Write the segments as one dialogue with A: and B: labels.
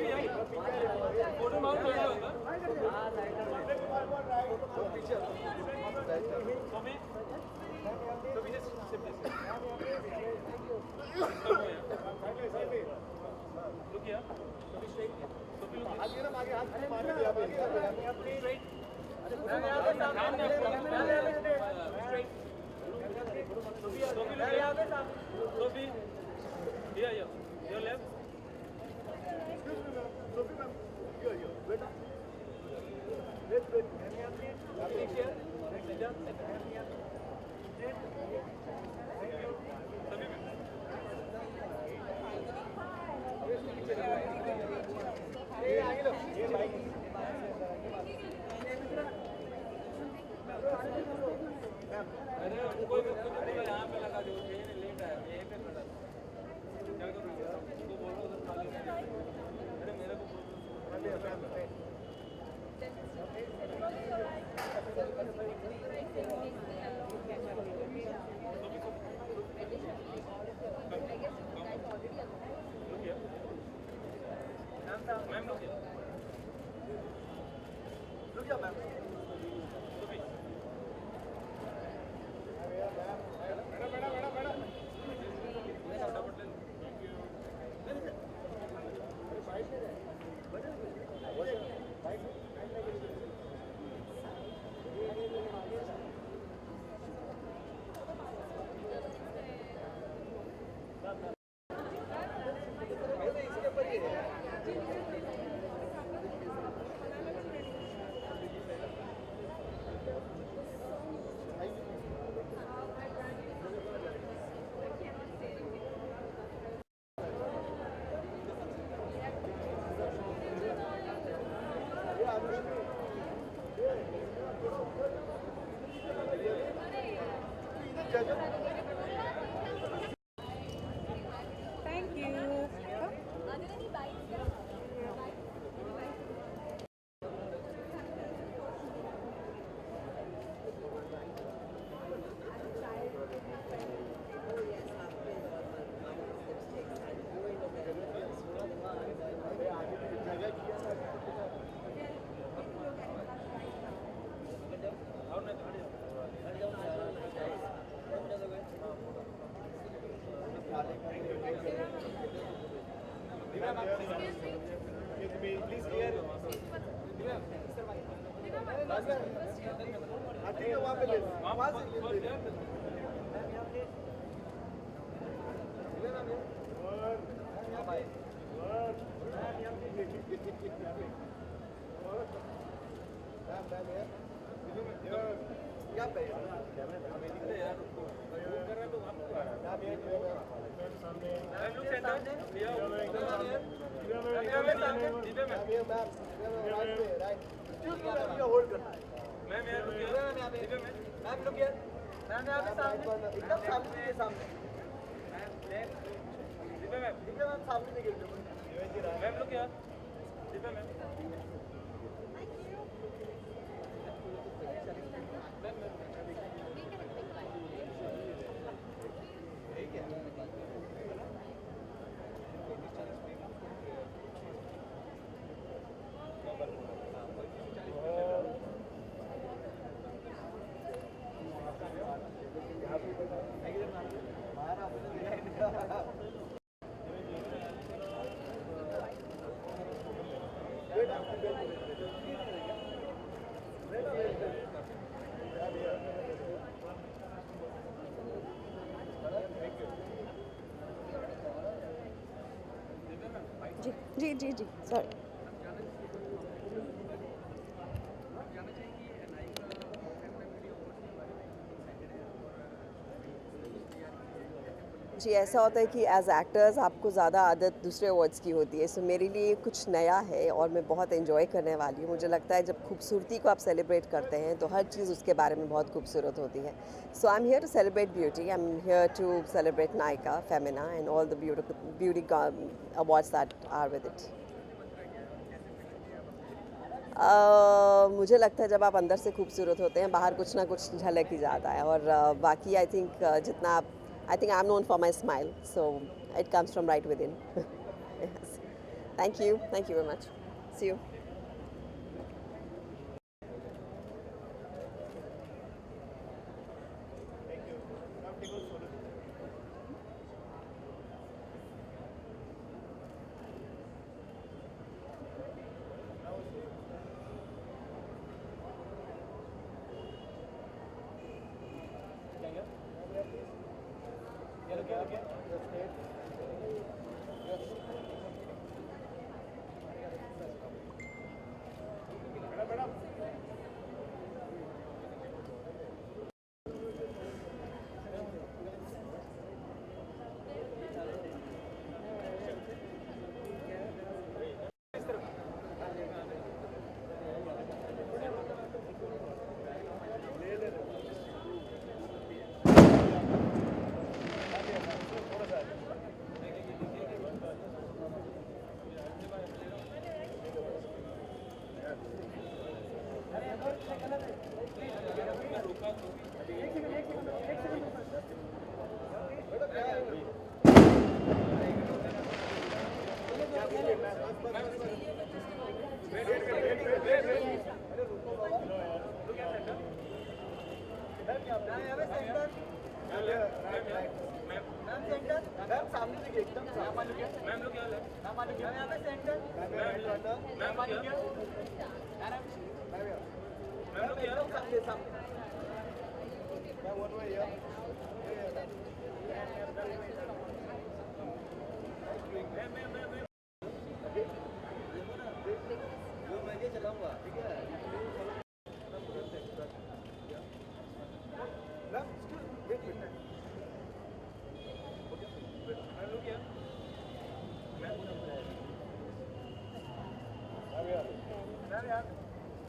A: Thank you.
B: Please clear. ठीक है वहाँ पे ले वहाँ से
A: जी जी जी सॉरी। जी ऐसा होता है कि एज़ एक्टर्स आपको ज़्यादा आदत दूसरे अवार्ड्स की होती है, सो मेरे लिए कुछ नया है और मैं बहुत एंजॉय करने वाली हूँ। मुझे लगता है जब खूबसूरती को आप सेलिब्रेट करते हैं तो हर चीज़ उसके बारे में बहुत खूबसूरत होती है। So I am here to celebrate beauty, I am here to celebrate Nykaa Femina and all the beauty awards that are with it. मुझे लगता है जब आप अंदर से खूबसूरत होते हैं बाहर कुछ ना कुछ झलक ही जाता है और बाकी आई थिंक जितना आप आई think I'm known for my smile, so it comes from right within. Yes. Thank you very much. See you.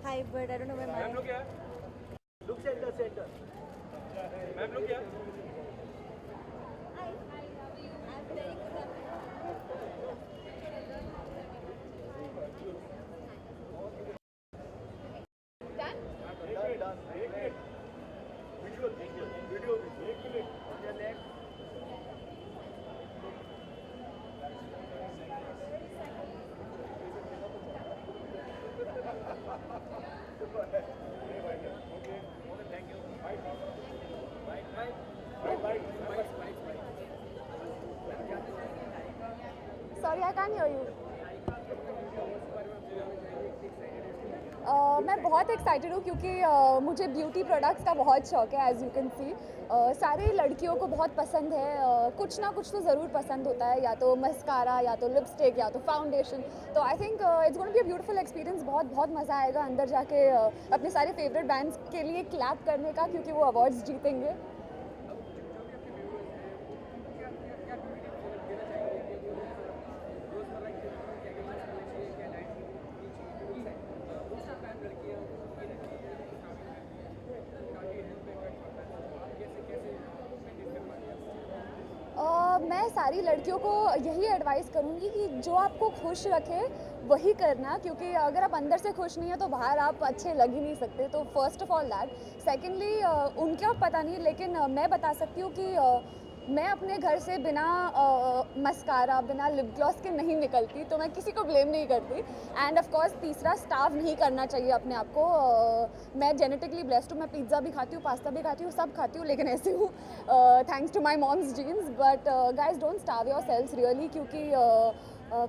C: Hi, but I don't know where my.
B: Look center, center. Ma'am, look here.
C: Done?
B: Done. Visual. Video. एक minute. On your left.
C: Sorry, I can't hear you. मैं बहुत excited हूँ क्योंकि मुझे beauty products का बहुत शौक है, एज यू कैन सी। सारी लड़कियों को बहुत पसंद है, कुछ ना कुछ तो ज़रूर पसंद होता है, या तो मस्कारा, या तो लिपस्टिक, या तो फाउंडेशन। तो I think it's going to be a beautiful experience. बहुत बहुत मज़ा आएगा अंदर जाके अपने सारे फेवरेट बैंड्स के लिए क्लैप करने का, क्योंकि वो अवार्ड्स जीतेंगे। मैं सारी लड़कियों को यही एडवाइस करूँगी कि जो आपको खुश रखे वही करना, क्योंकि अगर आप अंदर से खुश नहीं है तो बाहर आप अच्छे लग ही नहीं सकते। तो first of all that. Secondly, उनका पता नहीं, लेकिन मैं बता सकती हूँ कि मैं अपने घर से बिना मस्कारा, बिना लिप ग्लॉस के नहीं निकलती, तो मैं किसी को ब्लेम नहीं करती। एंड ऑफ कोर्स तीसरा, स्टाफ नहीं करना चाहिए अपने आप को। मैं जेनेटिकली ब्लेस्ड हूँ, मैं पिज़्ज़ा भी खाती हूँ, पास्ता भी खाती हूँ, सब खाती हूँ, लेकिन ऐसे हूँ thanks to my mom's genes. But guys don't starve your cells really, क्योंकि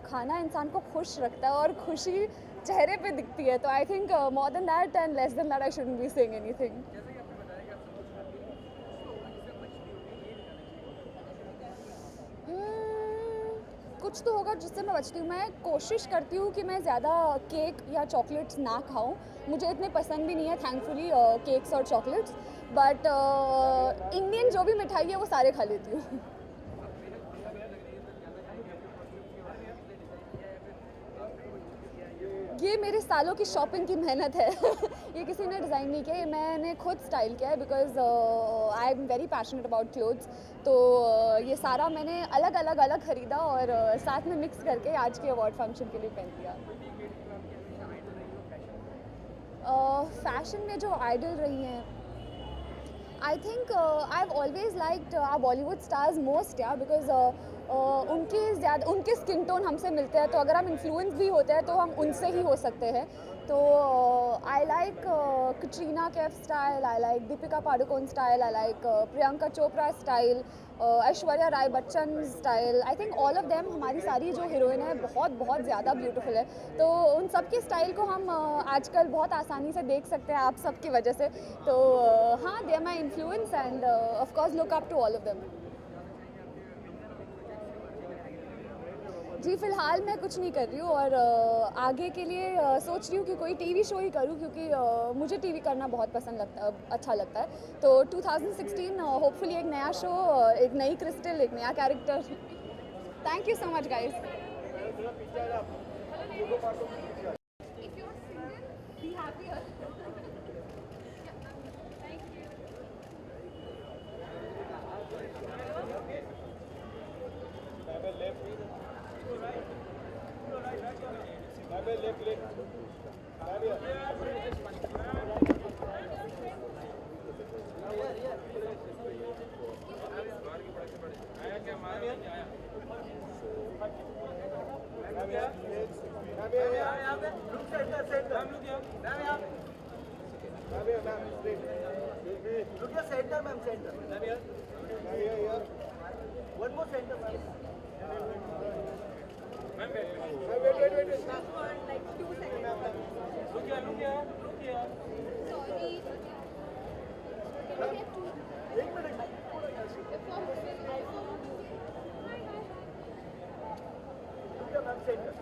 C: खाना इंसान को खुश रखता है और खुशी चेहरे पे दिखती है। तो I think more than that and less than that I shouldn't be saying anything. कुछ तो होगा जिससे मैं बचती हूँ। मैं कोशिश करती हूँ कि मैं ज़्यादा केक या चॉकलेट्स ना खाऊं। मुझे इतने पसंद भी नहीं है थैंकफुली केक्स और चॉकलेट्स। बट इंडियन जो भी मिठाई है वो सारे खा लेती हूँ। ये मेरे सालों की शॉपिंग की मेहनत है। ये किसी ने डिज़ाइन नहीं किया, ये मैंने खुद स्टाइल किया है, because I am very passionate about clothes. तो ये सारा मैंने अलग अलग खरीदा और साथ में मिक्स करके आज के अवार्ड फंक्शन के लिए पहन दिया। फैशन में जो आइडल रही हैं, I think I have always liked our Bollywood stars most, या बिकॉज उनके स्किन टोन हमसे मिलते हैं, तो अगर हम इन्फ्लुएंस भी होते हैं तो हम उनसे ही हो सकते हैं। तो I like Katrina Kaif style, I like Deepika Padukone style, I like Priyanka Chopra style, Aishwarya Rai Bachchan style. I think all of them, हमारी सारी जो हीरोइन है बहुत बहुत ज़्यादा ब्यूटीफुल है। तो उन सब के स्टाइल को हम आजकल बहुत आसानी से देख सकते हैं आप सब की वजह से। तो हाँ, they are my influence and of course look up to all of them. जी, फ़िलहाल मैं कुछ नहीं कर रही हूँ और आगे के लिए सोच रही हूँ कि कोई टीवी शो ही करूँ, क्योंकि मुझे टीवी करना बहुत पसंद लगता अच्छा लगता है। तो 2016 होपफुली एक नया शो, एक नई क्रिस्टल, एक नया character. Thank you so much guys.
B: Look your center, ma'am, center. Here. One more center, ma'am. Ma'am, wait.
C: Like 2 seconds.
B: Look here.
C: Sorry.
B: एक minute. Look here, ma'am, center.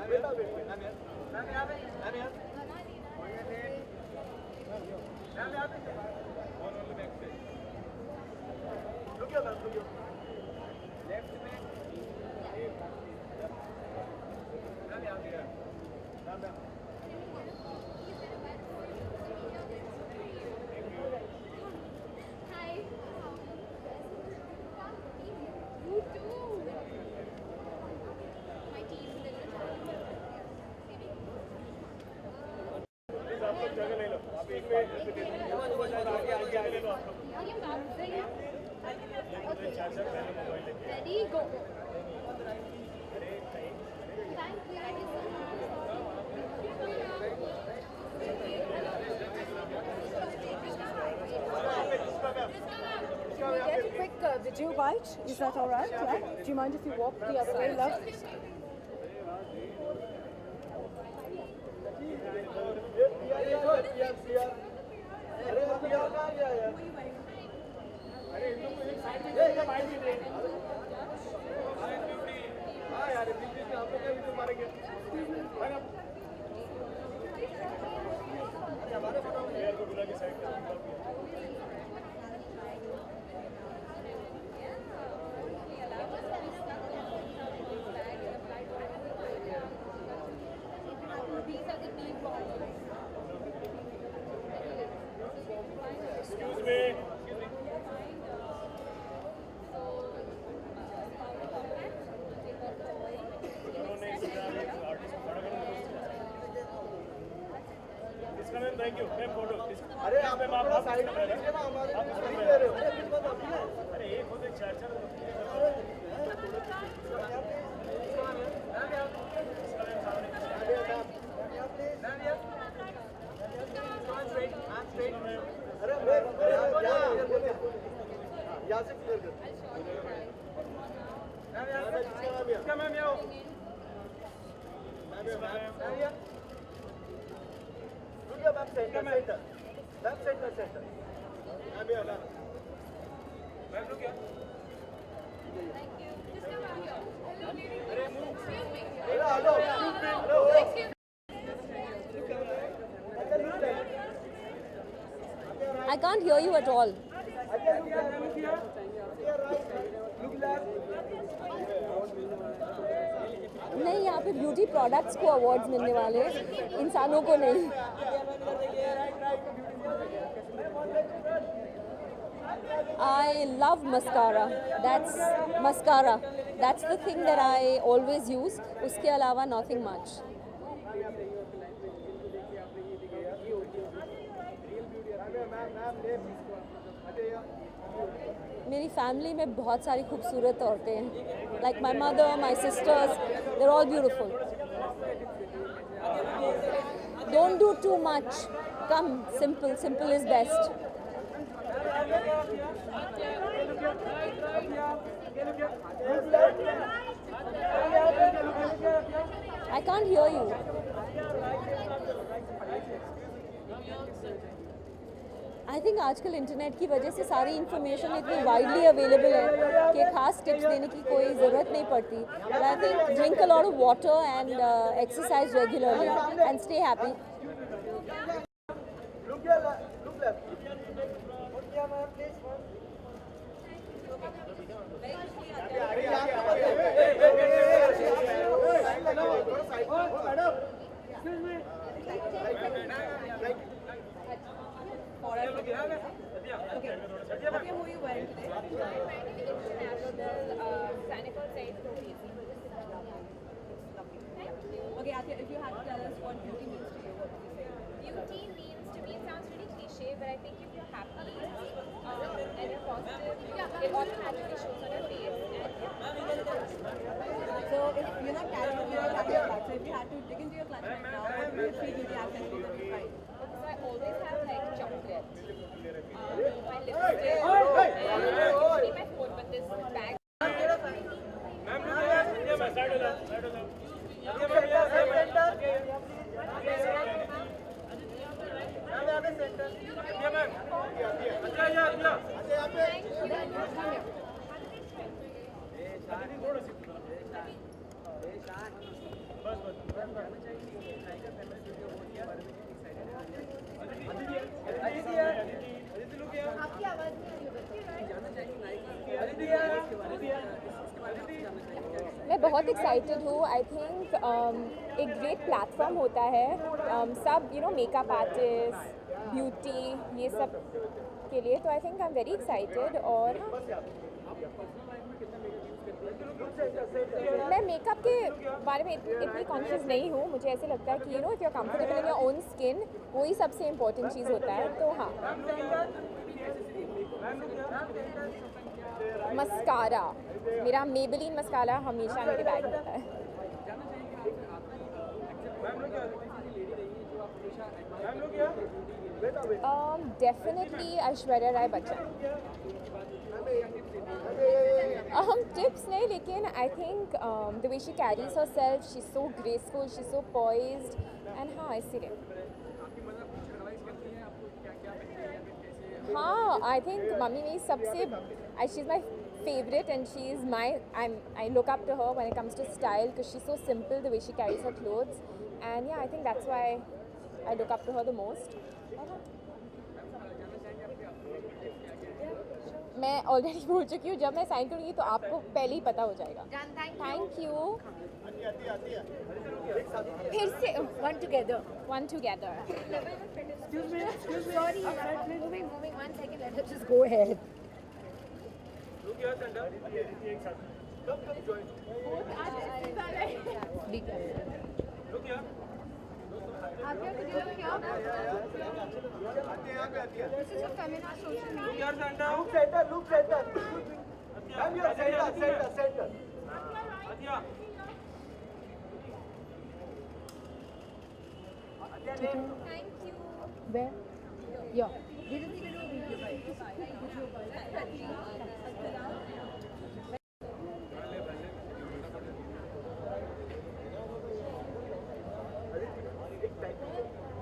B: Wait. Ma'am, here. Ma'am, here. One on the back side. Look here, ma'am. Look here. Left में. Ma'am, here. Ma'am.
C: Hi. You too. My team
B: Please, आप लोग जगह ले लो. आप एक minute आगे ले लो आप लोग. चार्जर पहले मोबाइल लेके.
C: Ready, go. Thank
D: Can we get a quick video bite? Is that all right? Yeah? Do you mind if you walk the other way, love?
B: अरे इन लोग को एक साइड में जाएगा, बाइक भी दे. हाँ यार, बीच में आप लोग क्या वीडियो मारेंगे? हमारे फोटो में को बुला के साइड पे. Excuse me. Thank you. मैं फोटो. अरे आप थोड़ा साइड में लीजिए ना, हमारे नहीं ले रहे हो. अरे एक होते चार. यहाँ से क्लियर कर.
C: I can't hear you at all. नहीं, यहाँ पे ब्यूटी प्रोडक्ट्स को अवार्ड्स मिलने वाले हैं, इंसानों को नहीं. I love mascara. That's the thing that I always use. उसके अलावा nothing much.
E: मेरी फैमिली में बहुत सारी खूबसूरत औरतें हैं, like my mother, my sisters, there all beautiful. Don't do too much, come simple, simple is best. I can't hear you. I think आजकल इंटरनेट की वजह से सारी इन्फॉर्मेशन इतनी वाइडली अवेलेबल है कि खास टिप्स देने की कोई ज़रूरत नहीं पड़ती. But I think drink a lot of water and exercise regularly and stay happy.
B: Look here, look left. Look here, ma'am, please, ma'am.
D: What were you wearing today? Okay, Atia, if you had to tell us what beauty means to you, what would you say?
F: Beauty means to me, it sounds really cliche, but I think if you're happy and you're positive, it automatically shows on your face.
D: So if you're not carrying your clutch, so if you had to dig into your clutch right now, what would your three beauty accessories that you find?
F: So I always have like chocolate, my lipstick, and usually my phone, but this bag.
E: मैं बहुत excited हूँ. I think एक great platform होता है सब makeup artist, beauty, ये सब के लिए. तो I think I am very excited. और मैं मेकअप के बारे में इतनी कॉन्शियस नहीं हूँ. मुझे ऐसे लगता है कि if you are comfortable in your own skin, वही सबसे इम्पोर्टेंट चीज़ होता है. तो हाँ, मस्कारा, मेरा मेबेलिन मस्कारा हमेशा मेरे बैग में होता है. डेफिनेटली ऐश्वर्या राय बच्चन. टिप्स नहीं, लेकिन I think the way she carries her self, she is so graceful, she is so poised. And हाँ, इसीलिए हाँ, आई थिंक मम्मी मेरी सबसे, she is my favorite and she is I look up to her when it comes to style because she's so simple the way she carries her clothes. And yeah, I think that's why I look up to her the most. मैं already बोल चुकी हूँ, जब मैं sign करूँगी तो आपको पहले ही पता हो जाएगा. Thank you.
D: फिर से one together.
E: One together.
D: Excuse me. Sorry, moving. 1 second. Let's just go ahead.
B: Look here, Sandra. Come, join.
D: Be careful.
B: Look here.
D: आप क्या कर रहे हो?
B: आते हैं.
D: This is a feminist social media.
B: Look here, Sandra. Look center. I'm here, center. Adya.
F: Thank you.
D: Where? Yeah.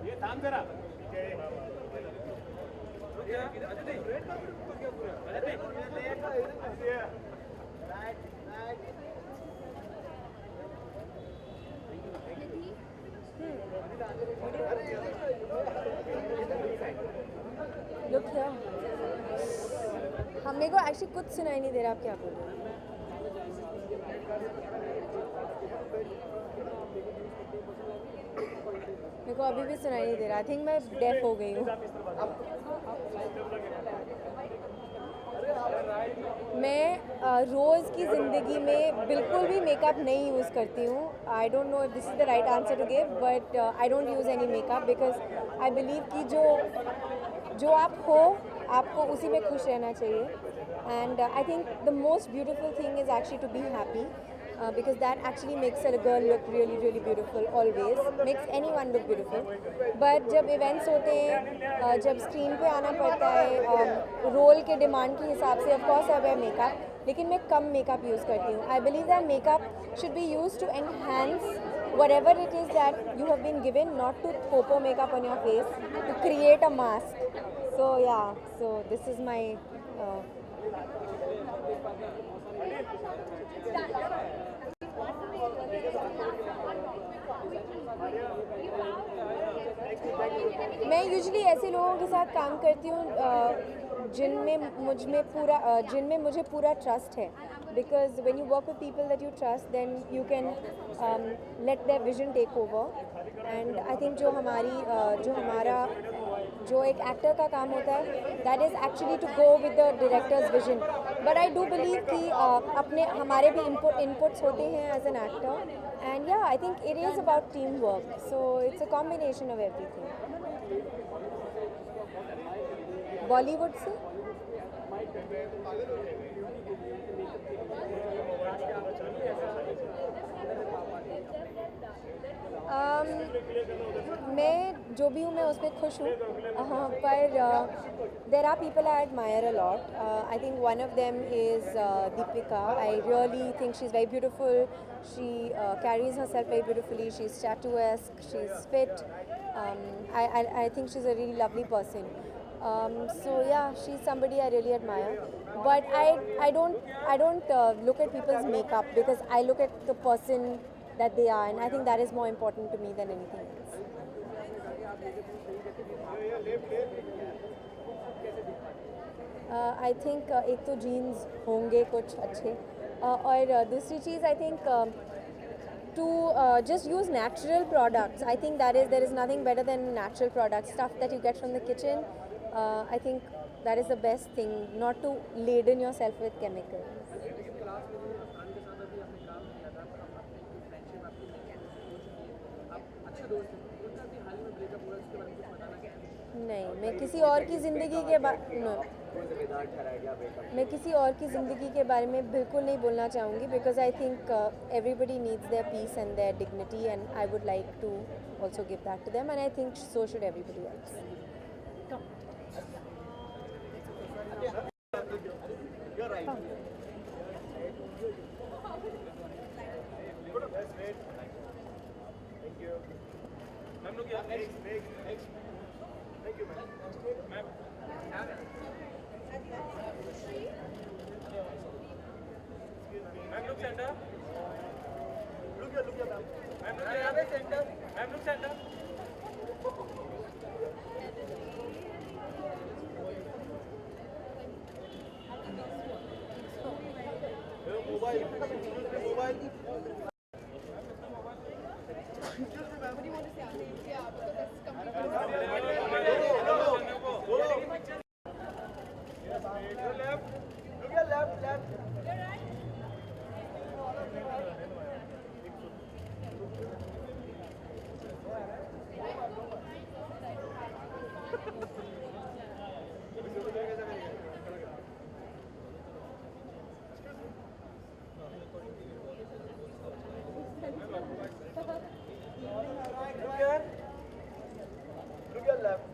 B: ये थाम जरा.
E: Look here. मेरे को एक्चुअली कुछ सुनाई नहीं दे रहा. आप क्या बोल रहे हो? मेरे को अभी भी सुनाई नहीं दे रहा. आई थिंक मैं डेफ हो गई हूँ. मैं रोज़ की ज़िंदगी में बिल्कुल भी मेकअप नहीं यूज़ करती हूँ. I don't know if this is the right answer to give, but I don't use any makeup because I believe कि जो आप हो, आपको उसी में खुश रहना चाहिए. And I think the most beautiful thing is actually to be happy. Because that actually makes a girl look really really beautiful always, makes anyone look beautiful. But जब events होते हैं, जब screen पे आना पड़ता है role के demand के हिसाब से, of course I wear makeup, लेकिन मैं कम makeup use करती हूँ. I believe that makeup should be used to enhance whatever it is that you have been given, not to popo makeup on your face to create a mask. So yeah, so this is my मैं usually ऐसे लोगों के साथ काम करती हूँ जिनमें मुझे पूरा ट्रस्ट है. Because when you work with people that you trust, then you can let their vision take over. And I think जो एक एक्टर का काम होता है, that is actually to go with the director's vision. But I do believe कि हमारे भी inputs होते हैं as an actor. And yeah, I think it is about teamwork. So it's a combination of everything. Bollywood से मैं जो भी हूँ मैं उस पर खुश हूँ. पर there are people I admire a lot. I think one of them is Deepika. I really think she's very beautiful. She carries herself very beautifully. She's statuesque. She's fit. I think she's a really lovely person. So yeah, she's somebody I really admire. But I don't look at people's makeup, because I look at the person that they are, and I think that is more important to me than anything else. I think एक तो jeans होंगे कुछ अच्छे, और दूसरी चीज़ I think to just use natural products. I think there is nothing better than natural products, stuff that you get from the kitchen. I think that is the best thing, not to laden yourself with chemicals. नहीं, मैं किसी और की ज़िंदगी के बारे में बिल्कुल नहीं बोलना चाहूँगी, because I think everybody needs their peace and their dignity, and I would like to also give that to them, and I think so should everybody else.
B: You're right. Thank you. Ma'am, look here. Next. Thank you, ma'am. Ma'am. Ma'am, look center. Look here, ma'am. Ma'am, look here. Center. Ma'am, look center. Mobile. Left. Look your left.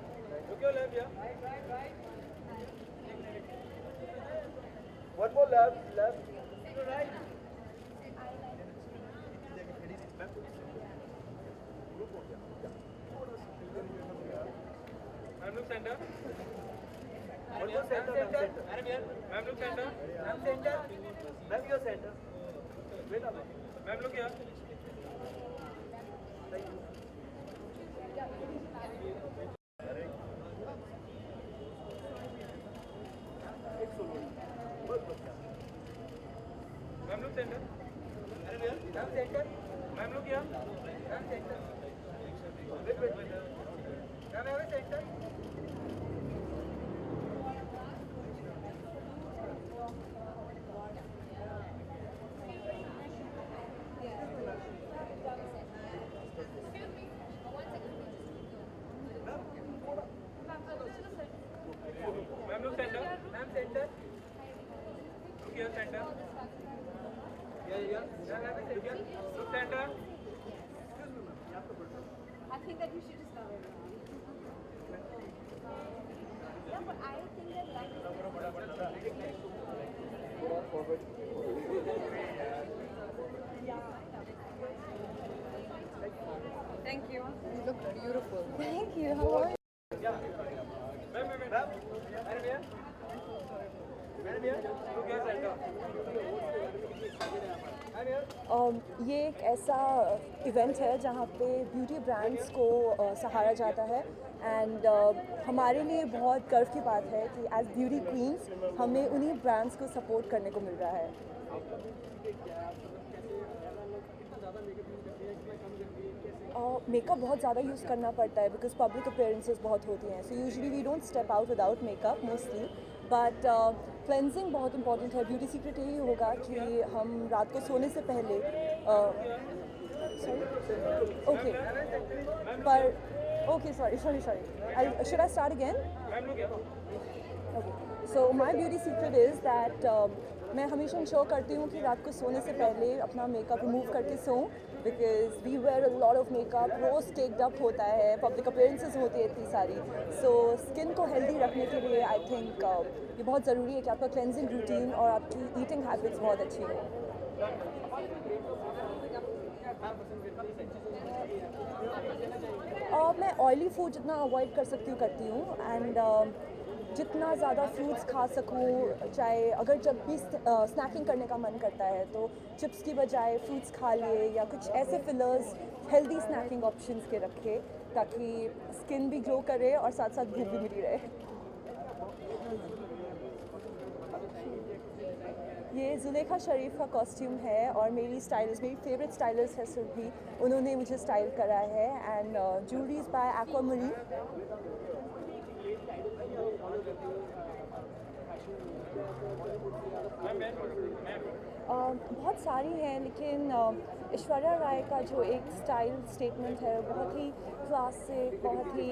B: Look your left, yeah. One more left. Right. Ma'am, look center. One more center. Ma'am, look center. Ma'am, center. Ma'am, your center. Wait a minute. Ma'am, look here. Thank you. Ma'am, look center. Ma'am, center. Ma'am, look here. Ma'am, center. Wait. Ma'am, have a center.
G: ये एक ऐसा event है जहाँ पे beauty brands को सहारा जाता है and हमारे लिए बहुत गर्व की बात है कि एज ब्यूटी क्वींस हमें उन्हीं ब्रांड्स को सपोर्ट करने को मिल रहा है। मेकअप बहुत ज़्यादा यूज़ करना पड़ता है बिकॉज पब्लिक अपीयरेंसेस बहुत होती हैं, so usually we don't step out without makeup mostly, but cleansing बहुत इंपॉर्टेंट है। ब्यूटी सीक्रेट यही होगा कि हम रात को सोने से पहले ओके पर okay sorry should I start again? Okay, so my beauty secret is that मैं हमेशा इंश्योर करती हूँ कि रात को सोने से पहले अपना मेकअप रिमूव करके सोऊं, because we wear a lot of makeup, रोज़ टेक्ड अप होता है, पब्लिक अपीयरेंसेस होती है इतनी सारी, सो स्किन को हेल्दी रखने के लिए आई थिंक ये बहुत ज़रूरी है कि आपका क्लेंजिंग रूटीन और आपकी ईटिंग हैबिट्स बहुत अच्छी हो। मैं ऑयली फूड जितना अवॉइड कर सकती हूँ करती हूँ एंड जितना ज़्यादा फ्रूट्स खा सकूँ, चाहे अगर जब भी स्नैकिंग करने का मन करता है तो चिप्स की बजाय फ्रूट्स खा लिए या कुछ ऐसे फिलर्स हेल्दी स्नैकिंग ऑप्शंस के रखे ताकि स्किन भी ग्लो करे और साथ साथ भूख भी मिली रहे। ये जुलेखा शरीफ का कॉस्ट्यूम है और मेरी फेवरेट स्टाइलिस्ट है सुरभि, उन्होंने मुझे स्टाइल करा है एंड ज्वेलरीज बाय एक्वामरीन। बहुत सारी हैं लेकिन ऐश्वर्या राय का जो एक स्टाइल स्टेटमेंट है बहुत ही क्लासिक, बहुत ही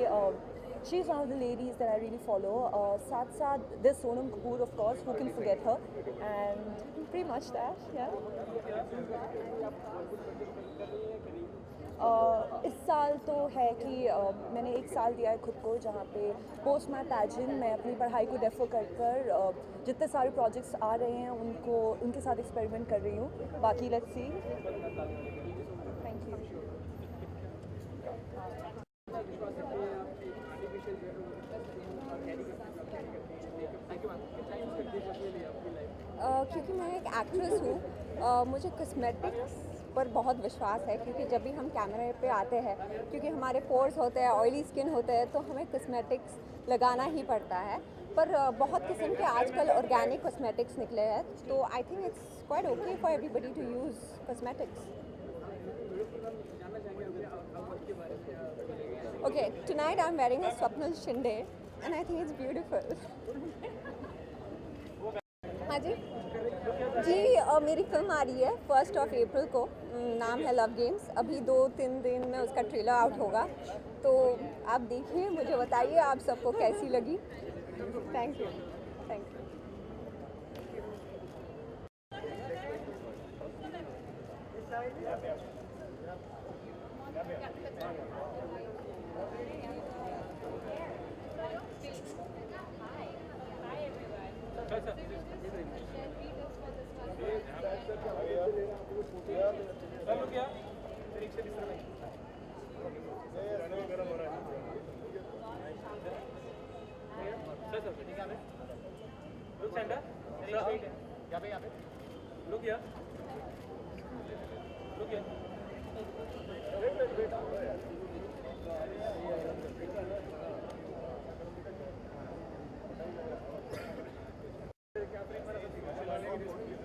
G: she is one of the ladies that I really follow. साथ साथ this Sonam Kapoor of course, who can forget her, and pretty much that yeah. इस साल तो है कि मैंने एक साल दिया है खुद को जहाँ पे पोस्ट माई पैजेंट मैं अपनी पढ़ाई को डेफर कर जितने सारे प्रोजेक्ट्स आ रहे हैं उनके साथ एक्सपेरिमेंट कर रही हूँ। बाकी लेट्स सी। Thank you.
H: क्योंकि मैं एक एक्ट्रेस हूँ, मुझे कॉस्मेटिक्स पर बहुत विश्वास है क्योंकि जब भी हम कैमरे पे आते हैं, क्योंकि हमारे पोर्स होते हैं, ऑयली स्किन होते हैं, तो हमें कॉस्मेटिक्स लगाना ही पड़ता है। पर बहुत किस्म के आजकल ऑर्गेनिक कॉस्मेटिक्स निकले हैं, तो I think it's quite okay for everybody to use cosmetics. Okay, tonight I am wearing a Swapnil Shinde and I think it's beautiful. हाँ जी मेरी फिल्म आ रही है 1 अप्रैल को, नाम है लव गेम्स। अभी 2-3 दिन में उसका ट्रेलर आउट होगा, तो आप देखिए, मुझे बताइए आप सबको कैसी लगी। Thank you. Thank you.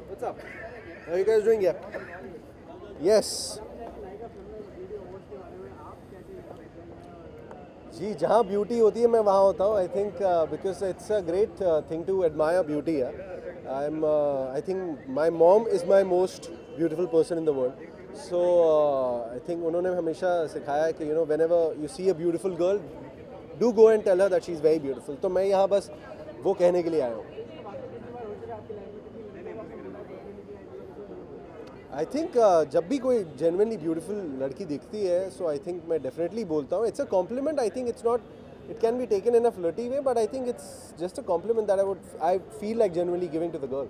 I: What's up? How are you guys doing? Yeah. Yes. जी, जहाँ ब्यूटी होती है मैं वहाँ होता हूँ। I think because it's a great thing to admire beauty. I think my mom is my most beautiful person in the world. So I think उन्होंने हमेशा सिखाया है कि you know whenever you see a beautiful girl, do go and tell her that she is very beautiful. तो मैं यहाँ बस वो कहने के लिए आया हूँ। आई थिंक जब भी कोई जेन्युइनली ब्यूटीफुल लड़की दिखती है, सो आई थिंक मैं डेफिनेटली बोलता हूँ it's a compliment. I think it's not, it can be taken in a flirty way, but I think it's just a compliment that I feel like genuinely giving to the girl.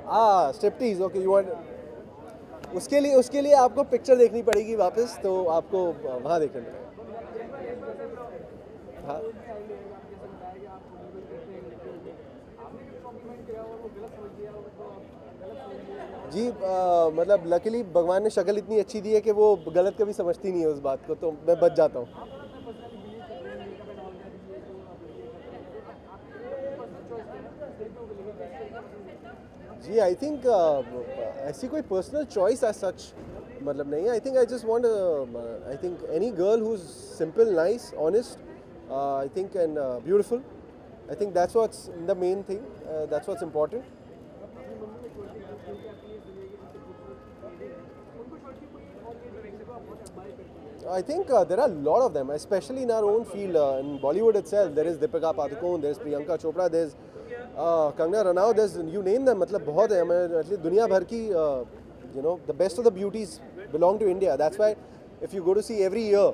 I: हाँ striptease, okay you want, उसके लिए आपको picture देखनी पड़ेगी वापस, तो आपको वहाँ देखना पड़ेगा। हाँ जी मतलब लकीली भगवान ने शक्ल इतनी अच्छी दी है कि वो गलत कभी समझती नहीं है उस बात को, तो मैं बच जाता हूँ। जी आई थिंक ऐसी कोई पर्सनल चॉइस एज सच मतलब नहीं है। I think I just want I think any girl who is simple, nice, honest, I think and beautiful. I think that's what's the main thing, that's what's important. I think there are a lot of them, especially in our own field. In Bollywood itself, there is Deepika Padukone, there is Priyanka Chopra, there is Kangana Ranaut, there's you name them. मतलब बहुत है, हमें actually दुनिया भर की you know the best of the beauties belong to India. That's why if you go to see every year,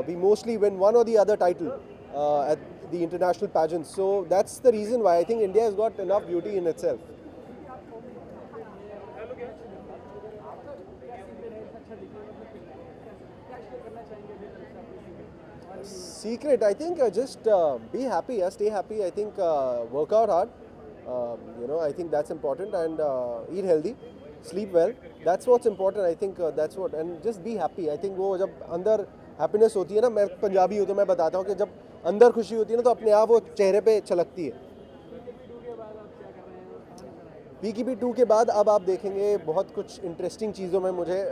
I: we mostly win one or the other title at the international pageants. So that's the reason why I think India has got enough beauty in itself. Secret, I think just be happy, stay happy. I think work out hard. You know, I think that's important, and eat healthy, sleep well. That's what's important. I think that's what, and just be happy. I think वो जब अंदर happiness होती है ना, मैं पंजाबी हूँ तो मैं बताता हूँ कि जब अंदर खुशी होती है ना तो अपने आप वो चेहरे पे छलकती है। पीकीपी 2 के बाद अब आप देखेंगे बहुत कुछ इंटरेस्टिंग चीज़ों में मुझे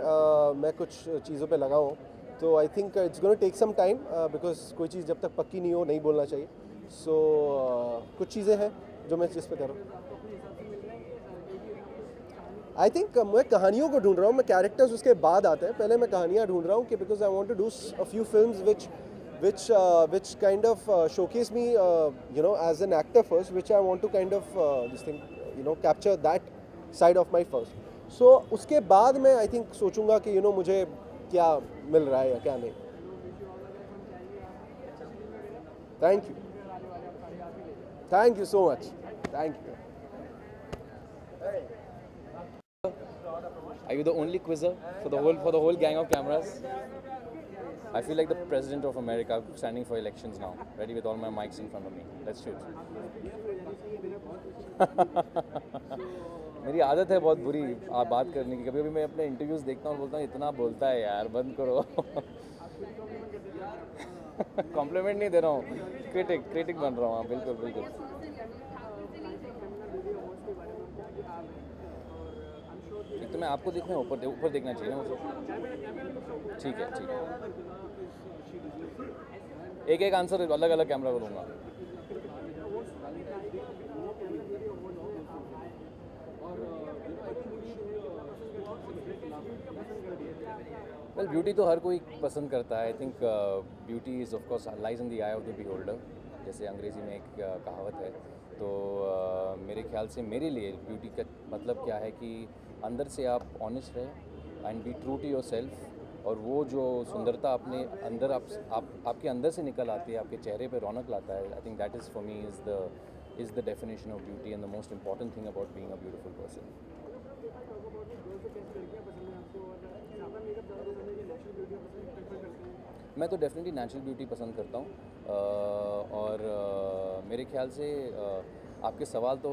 I: मैं कुछ चीज़ों पे लगा हूँ, तो I think it's gonna take some time because कोई चीज़ जब तक पक्की नहीं हो नहीं बोलना चाहिए। सो कुछ चीज़ें हैं जो मैं जिस पे कर रहा हूँ। आई थिंक मैं कहानियों को ढूंढ रहा हूँ, मैं कैरेक्टर्स उसके बाद आते हैं, पहले मैं कहानियाँ ढूंढ रहा हूँ कि because I want to do a few films which kind of showcase me you know as an actor first, which I want to kind of this thing you know capture that side of my first. So उसके बाद मैं I think सोचूंगा कि you know मुझे क्या मिल रहा है या क्या नहीं। Thank you so much. Thank you.
J: Are you the only quizzer for the whole gang of cameras? I feel like the president of America standing for elections now, ready with all my mics in front of me. Let's shoot. मेरी आदत है बहुत बुरी बात करने की, कभी कभी मैं अपने इंटरव्यूज देखता हूँ और बोलता हूँ इतना बोलता है यार, बंद करो। कॉम्प्लीमेंट नहीं दे रहा हूँ, क्रिटिक बन रहा हूँ। हाँ बिल्कुल बिल्कुल। एक तो मैं आपको देखना ऊपर देखना चाहिए ना मुझे। ठीक है। एक आंसर अलग अलग कैमरा को दूंगा। वेल ब्यूटी तो हर कोई पसंद करता है। I think beauty is of course lies in the I of the beholder, जैसे अंग्रेज़ी में एक कहावत है। तो मेरे ख्याल से मेरे लिए ब्यूटी का मतलब क्या है कि अंदर से आप ऑनेस्ट रहें and be true to yourself, और वो जो सुंदरता अपने अंदर आपके अंदर से निकल आती है, आपके चेहरे पे रौनक लाता है। I think that is for me is the definition of beauty and the most important thing about being a beautiful person. मैं तो डेफिनेटली नेचुरल ब्यूटी पसंद करता हूँ, और मेरे ख्याल से आपके सवाल तो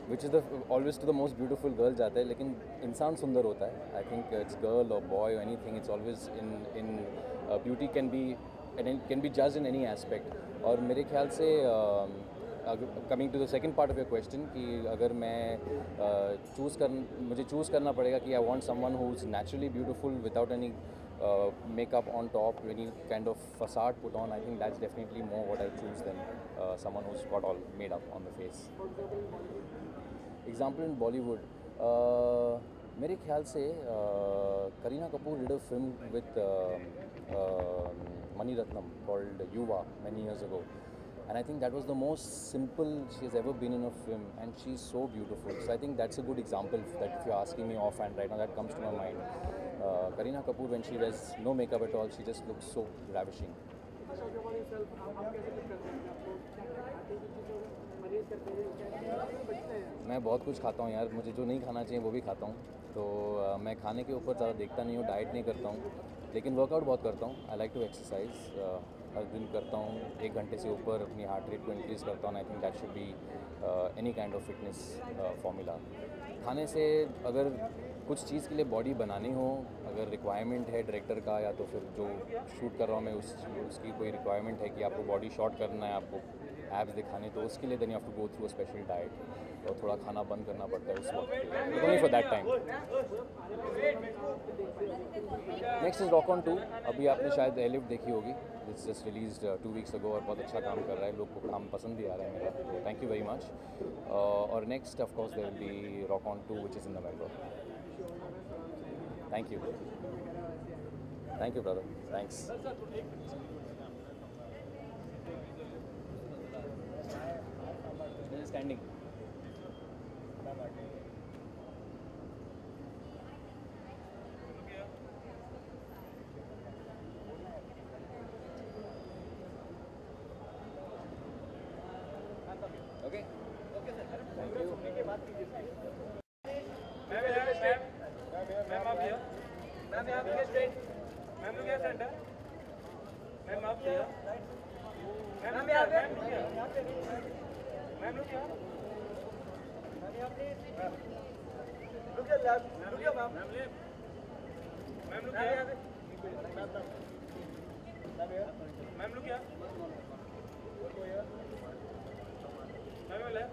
J: which is the always to the most beautiful girl जाता है, लेकिन इंसान सुंदर होता है। आई थिंक इट्स गर्ल और बॉय और anything, it's always in beauty can be judged in any aspect. और मेरे ख्याल से coming to the second part of your question कि अगर मैं मुझे चूज़ करना पड़ेगा कि I want someone who is naturally beautiful without any makeup on top, any kind of facade put on, I think that's definitely more what I choose than someone who's got all made up on the face. Example in Bollywood, मेरे ख्याल से Kareena Kapoor did a film with Mani Ratnam called Yuva many years ago, and I think that was the most simple she has ever been in a film, and she's so beautiful. So I think that's a good example that if you're asking me offhand right now, that comes to my mind. Kareena Kapoor, when she wears no makeup at all, she just looks so ravishing. मैं बहुत कुछ खाता हूँ यार, मुझे जो नहीं खाना चाहिए वो भी खाता हूँ। तो मैं खाने के ऊपर ज़्यादा देखता नहीं हूँ, डाइट नहीं करता हूँ, लेकिन वर्कआउट बहुत करता हूँ। आई लाइक टू एक्सरसाइज, हर दिन करता हूँ 1 घंटे से ऊपर, अपनी हार्ट रेट को इंक्रीज़ करता हूँ। I think that should be any kind of fitness formula. खाने से अगर कुछ चीज़ के लिए बॉडी बनानी हो, अगर रिक्वायरमेंट है डायरेक्टर का या तो फिर जो शूट कर रहा हूँ मैं उसकी कोई रिक्वायरमेंट है कि आपको बॉडी शॉर्ट करना है, आपको एब्स दिखाने, तो उसके लिए then you have to go through a special diet और थोड़ा खाना बंद करना पड़ता है उस वक्त, only for that time. Next is Rock On 2। अभी आपने शायद एयरलिफ्ट देखी होगी, it's just released 2 weeks ago और बहुत अच्छा काम कर रहा है, लोग को काम पसंद भी आ रहा है मेरा, तो थैंक यू वेरी मच। और next of course there will be Rock On 2 which is in November. Thank you brother, thanks. Standing. Okay thank you.
B: Ma'am आप here? मैम यहाँ पे स्ट्रेट। मैम लोग यहाँ सेंटर। मैम आप here? Ma'am यहाँ पे। Ma'am लोग यहाँ। मैम यहाँ पे। Look at left. Look at ma'am. Ma'am लोग यहाँ पे। मैम लोग यहाँ। मैम वाले।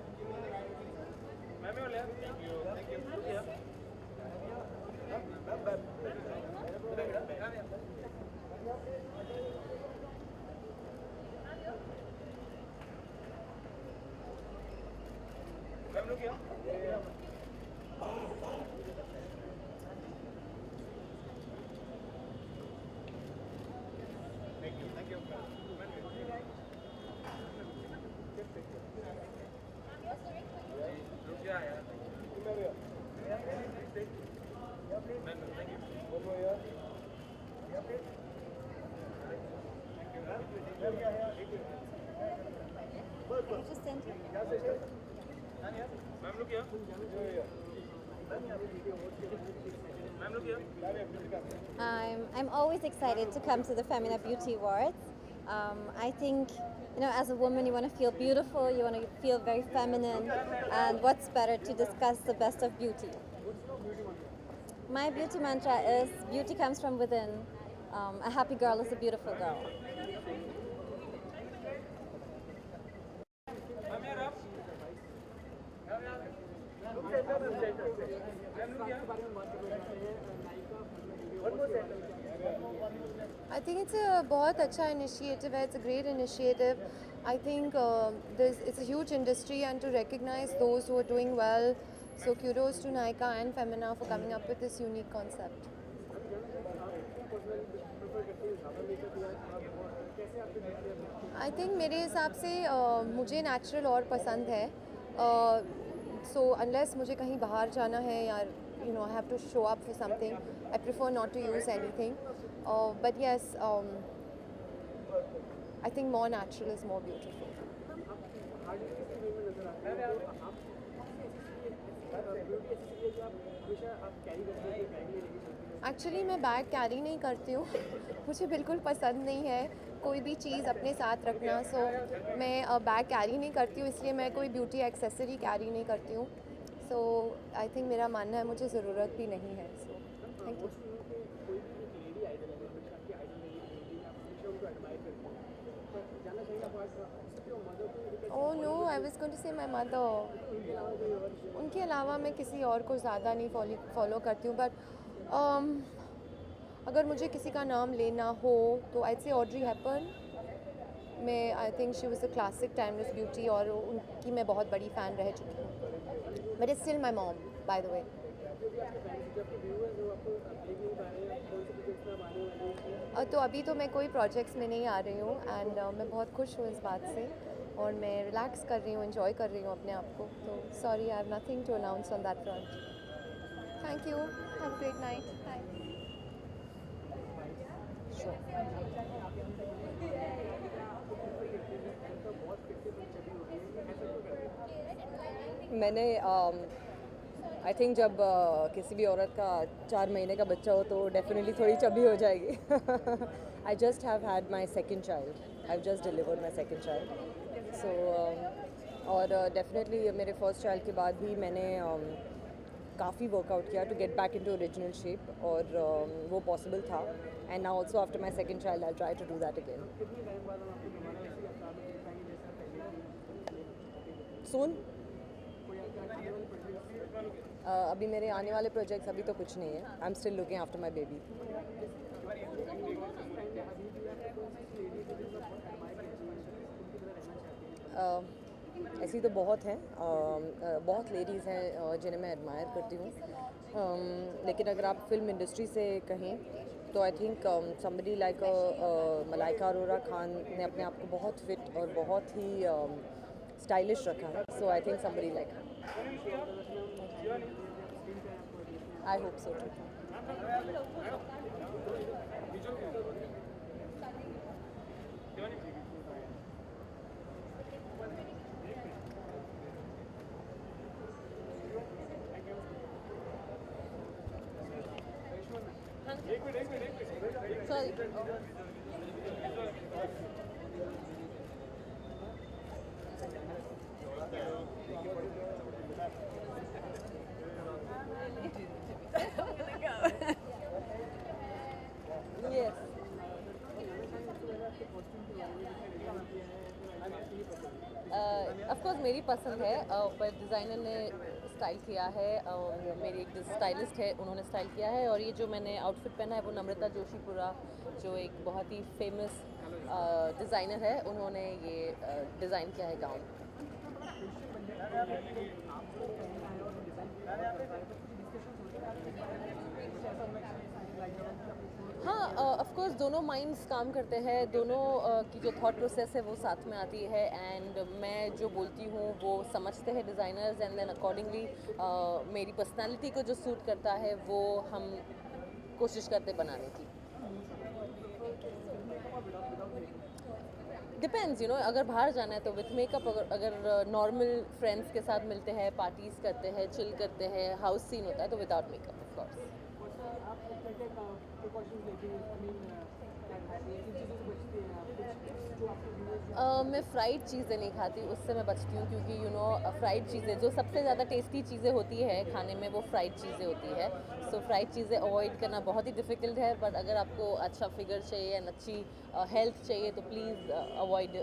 B: मैम वाले। Thank you. Look here. Ma'am लोग क्या? Thank you. रुक जा यार।
K: I'm always excited to come to the Femina Beauty Awards. I think, as a woman, you want to feel beautiful, you want to feel very feminine, and what's better to discuss the best of beauty? My beauty mantra is, beauty comes from within. A happy girl is a beautiful girl.
L: I think it's a बहुत अच्छा initiative है. It's a great initiative. I think it's a huge industry, and to recognize those who are doing well. So kudos to Nykaa and Femina for coming up with this unique concept. I think मेरे हिसाब से मुझे natural और पसंद है. So unless मुझे कहीं बाहर जाना है या I have to show up for something, I prefer not to use anything. But yes, I think more natural is more beautiful. Actually मैं बैग कैरी नहीं करती हूँ. मुझे बिल्कुल पसंद नहीं है कोई भी चीज़ अपने साथ रखना. सो मैं बैग कैरी नहीं करती हूँ, इसलिए मैं कोई ब्यूटी एक्सेसरी कैरी नहीं करती हूँ. सो आई थिंक मेरा मानना है मुझे ज़रूरत भी नहीं है. So thank you. Oh no, I was going to say my mother. उनके अलावा मैं किसी और को ज़्यादा नहीं फॉलो करती हूँ. बट अगर मुझे किसी का नाम लेना हो तो I'd say Audrey Hepburn. मैं I think she was a classic timeless beauty और उनकी मैं बहुत बड़ी फ़ैन रह चुकी हूँ. But it's still my mom, by the way. तो अभी तो मैं कोई प्रोजेक्ट्स में नहीं आ रही हूँ, एंड मैं बहुत खुश हूँ इस बात से, और मैं रिलैक्स कर रही हूँ, एंजॉय कर रही हूँ अपने आप को. तो sorry, I have nothing to announce on that front. Thank you. Have a great night. Bye.
A: मैंने आई थिंक जब किसी भी औरत का 4 महीने का बच्चा हो तो डेफिनेटली थोड़ी चबी हो जाएगी. I just have had my second child. I have just delivered my second child. So और डेफिनेटली मेरे फर्स्ट चाइल्ड के बाद भी मैंने
M: काफ़ी वर्कआउट किया to get back into original shape और वो पॉसिबल था and now also after my second child I try to do that again soon अभी मेरे आने वाले प्रोजेक्ट्स अभी तो कुछ नहीं है I am still looking after my baby ऐसी तो बहुत हैं बहुत लेडीज़ हैं जिन्हें मैं एडमायर करती हूँ लेकिन अगर आप फिल्म इंडस्ट्री से कहें तो I think somebody like Malaika Arora Khan ने अपने आप को बहुत फिट और बहुत ही स्टाइलिश रखा है so I think somebody like I hope so too Sorry. Yes. Of course मेरी पसंद है पर डिज़ाइनर ने स्टाइल किया है मेरी एक स्टाइलिस्ट है उन्होंने स्टाइल किया है और ये जो मैंने आउटफिट पहना है वो नम्रता जोशीपुरा जो एक बहुत ही फेमस डिज़ाइनर है उन्होंने ये डिज़ाइन किया है गाउन हाँ ऑफ कोर्स दोनों माइंड्स काम करते हैं दोनों की जो थॉट प्रोसेस है वो साथ में आती है एंड मैं जो बोलती हूँ वो समझते हैं डिज़ाइनर्स एंड देन अकॉर्डिंगली मेरी पर्सनालिटी को जो सूट करता है वो हम कोशिश करते बनाने की डिपेंड्स यू नो अगर बाहर जाना है तो विथ मेकअप अगर नॉर्मल फ्रेंड्स के साथ मिलते हैं पार्टीज़ करते हैं चिल करते हैं हाउस सीन होता है तो विदाउट मेकअप ऑफ कोर्स मैं फ्राइड चीज़ें नहीं खाती उससे मैं बचती हूँ क्योंकि यू नो फ्राइड चीज़ें जो सबसे ज़्यादा टेस्टी चीज़ें होती है खाने में वो फ्राइड चीज़ें होती है सो फ्राइड चीज़ें अवॉइड करना बहुत ही डिफ़िकल्ट है बट अगर आपको अच्छा फिगर चाहिए एंड अच्छी हेल्थ चाहिए तो please avoid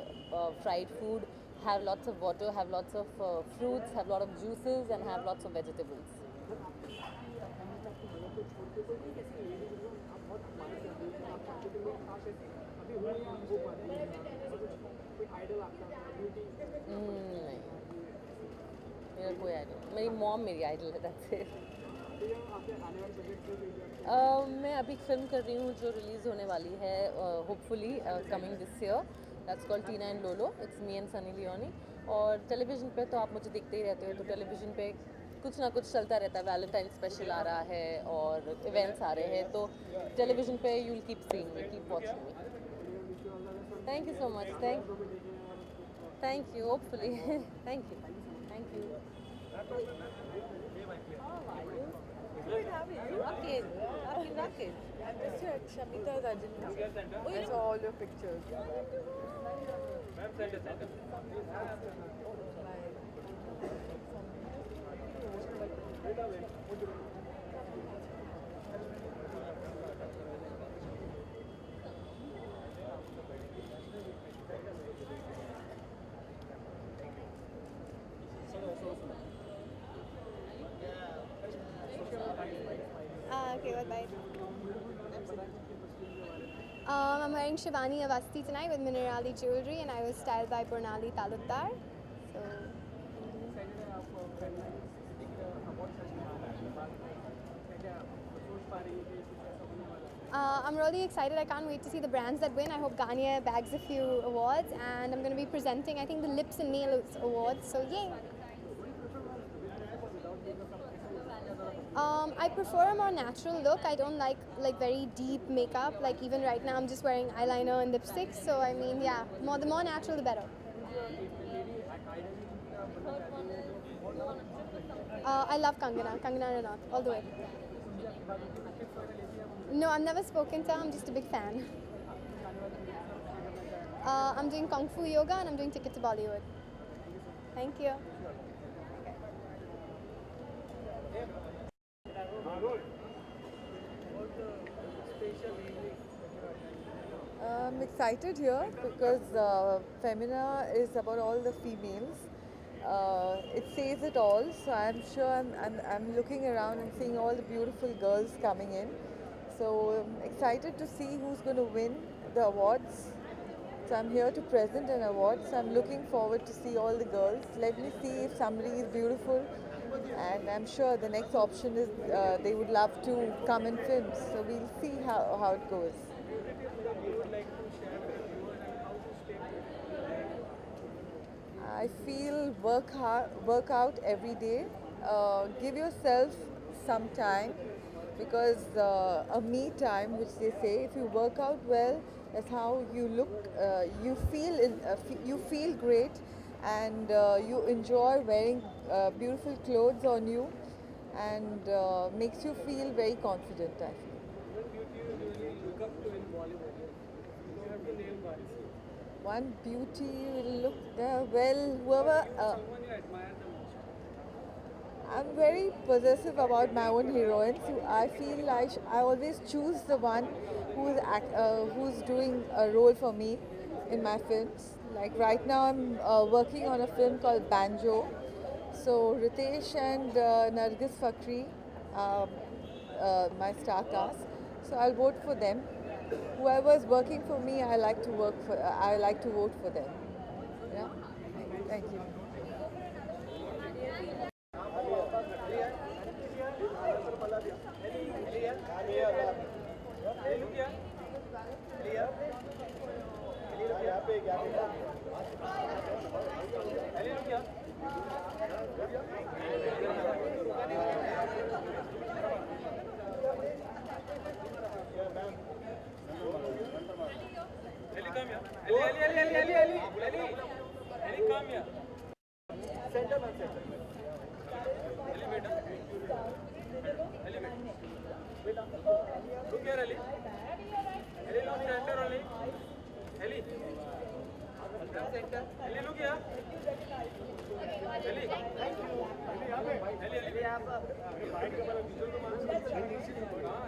M: fried food have lots of water have lots of fruits have lot of juices and have lots of vegetables नहीं मेरा कोई आइडल मेरी मॉम मेरी आइडल है दैट्स इट मैं अभी फिल्म कर रही हूँ जो रिलीज़ होने वाली है hopefully coming this year that's called Tina and Lolo it's me and Sunny Leone और टेलीविज़न पे तो आप मुझे देखते ही रहते हो तो टेलीविज़न पे कुछ ना कुछ चलता रहता है वैलेंटाइन स्पेशल आ रहा है और इवेंट्स आ रहे हैं तो टेलीविज़न पे you will keep seeing me keep watching me thank you so much thank you hopefully thank you
G: Good having you. Akin. I'm just here at Shamita's Argentina. I saw all your pictures.
F: Okay, bye. I'm wearing Shivani Avasti tonight with Minerali jewelry and I was styled by Purnali Talukdar. So, I'm really excited. I can't wait to see the brands that win. I hope Garnier bags a few awards and I'm going to be presenting, I think, the Lips and Nails Awards. So, yay! I prefer a more natural look. I don't like very deep makeup. Like even right now, I'm just wearing eyeliner and lipstick. So I mean, yeah, the more natural, the better. I love Kangana Ranaut, all the way. No, I've never spoken to her. I'm just a big fan. I'm doing Kung Fu Yoga and I'm doing Ticket to Bollywood. Thank you.
L: excited here because Femina is about all the females. It says it all, so I'm sure I'm looking around and seeing all the beautiful girls coming in. So I'm excited to see who's going to win the awards. So I'm here to present an award. So I'm looking forward to see all the girls. Let me see if somebody is beautiful. And I'm sure the next option is they would love to come in films. So we'll see how it goes. I feel work out every day. Give yourself some time because a me time, which they say, if you work out well, that's how you look. You feel great, and you enjoy wearing beautiful clothes on you, and makes you feel very confident. I feel. One beauty will look well. Whoever. I'm very possessive about my own heroines. I feel like I always choose the one who's doing a role for me in my films. Like right now, I'm working on a film called Banjo. So Ritesh and Nargis Fakhri, my star cast. So I'll vote for them. Whoever is working for me, I like to vote for them. Yeah. Thank you.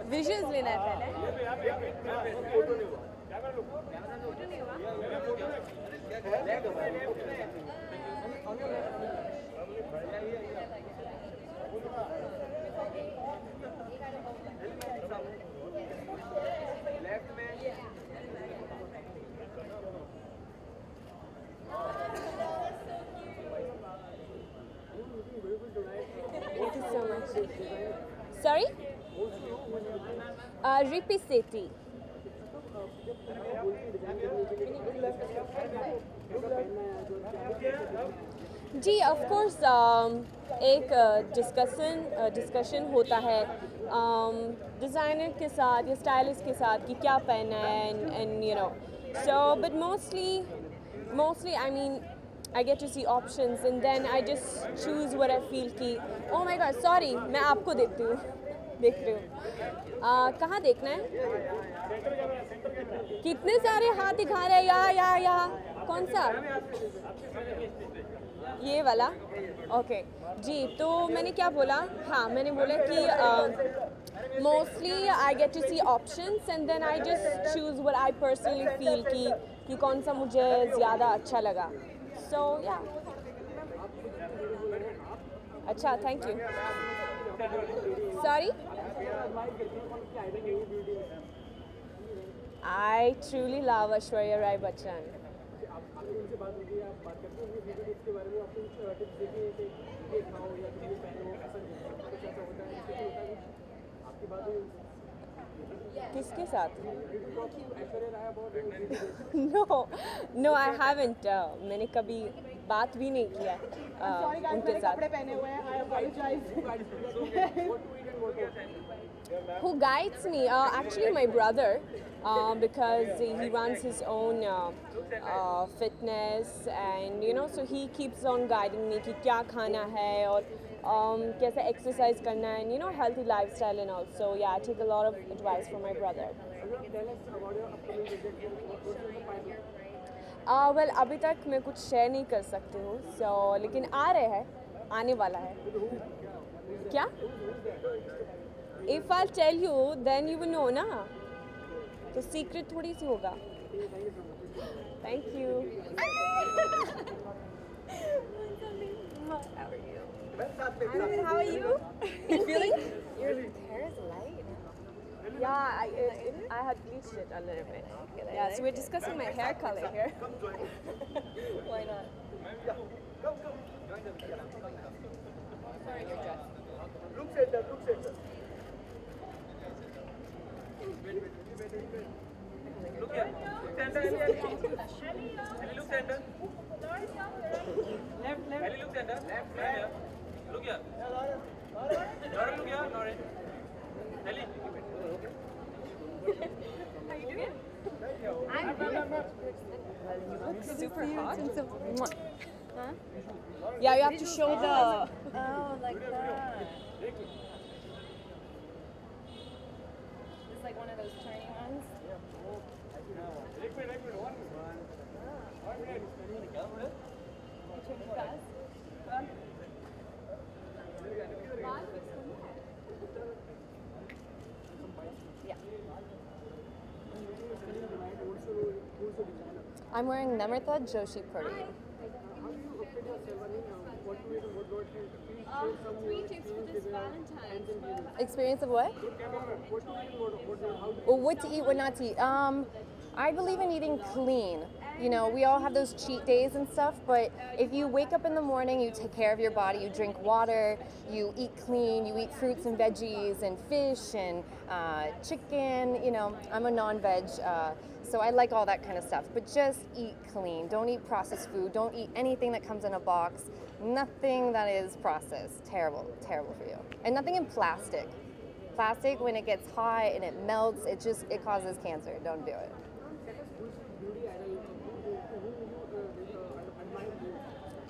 C: Visuals लेना है पहले। Thank you so much. Sorry? Ripi Sethi. जी of course एक discussion होता है designer के साथ या स्टाइलिस्ट के साथ कि क्या पहनना है and you know so but mostly I mean I get to see options and then I just choose what I feel कि oh my god sorry मैं आपको देख रही हूँ कहाँ देखना है कितने सारे हाथ दिखा रहे हैं यहाँ कौन सा ये वाला ओके जी तो मैंने क्या बोला हाँ मैंने बोला कि mostly I get to see options and then I just choose what I personally feel कि कौन सा मुझे ज़्यादा अच्छा लगा सो या अच्छा thank you sorry I truly love Aishwarya Rai Bachchan. किसके साथ? No, I haven't. मैंने कभी बात भी नहीं किया उनके साथ. Who guides me? Actually, my brother, because he runs his own fitness, and you know, so he keeps on guiding me कि क्या खाना है और कैसे exercise करना है, and you know, healthy lifestyle and all. So yeah, I take a lot of advice from my brother. Well, अभी तक मैं कुछ शेयर नहीं कर सकती हूँ, so लेकिन आ रहे हैं, आने वाला है. क्या? If I'll tell you, then you will know ना. तो सीक्रेट थोड़ी सी होगा.
G: Thank you.
D: How are you?
G: Feeling?
D: Your hair is light.
G: Yeah, I had bleached it a little bit. Yeah, so we're discussing my hair color here. Why not?
B: Look center, look center. Look here. Center, Ali, look center. Left. Ali, look center. Left. Look here. Lauren, look here. Lauren. Ali.
G: Super hot. Huh? Yeah, you have to show the.
D: Oh, like that.
G: It's like one of those turny ones.
L: I'm wearing Namrata Joshi Puri. Experience of what? Well, what to eat, what not to eat. I believe in eating clean. You know, we all have those cheat days and stuff, but if you wake up in the morning, you take care of your body, you drink water, you eat clean, you eat fruits and veggies and fish and chicken, you know, I'm a non-veg, so I like all that kind of stuff, but just eat clean. Don't eat processed food, don't eat anything that comes in a box, nothing that is processed. Terrible, terrible for you. And nothing in plastic. Plastic, when it gets hot and it melts, it causes cancer. Don't do it.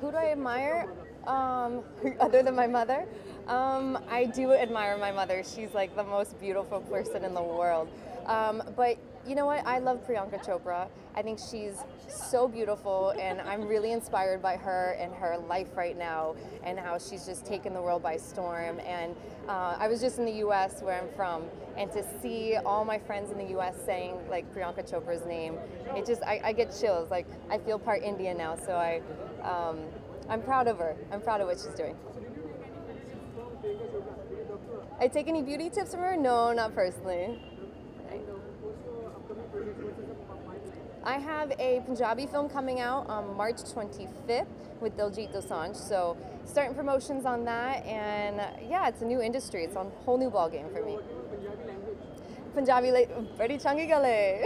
L: Who do I admire? Other than my mother? I do admire my mother. She's like the most beautiful person in the world. But you know what? I love Priyanka Chopra. I think she's so beautiful, and I'm really inspired by her and her life right now and how she's just taken the world by storm. And I was just in the US where I'm from, and to see all my friends in the US saying like Priyanka Chopra's name, it just, I get chills. Like I feel part Indian now, so I'm proud of her. I'm proud of what she's doing. I take any beauty tips from her? No, not personally. I have a Punjabi film coming out on March 25th with Diljit Dosanjh, so starting promotions on that, and yeah, it's a new industry. It's a whole new ball game for me. Punjabi, badi changi gale.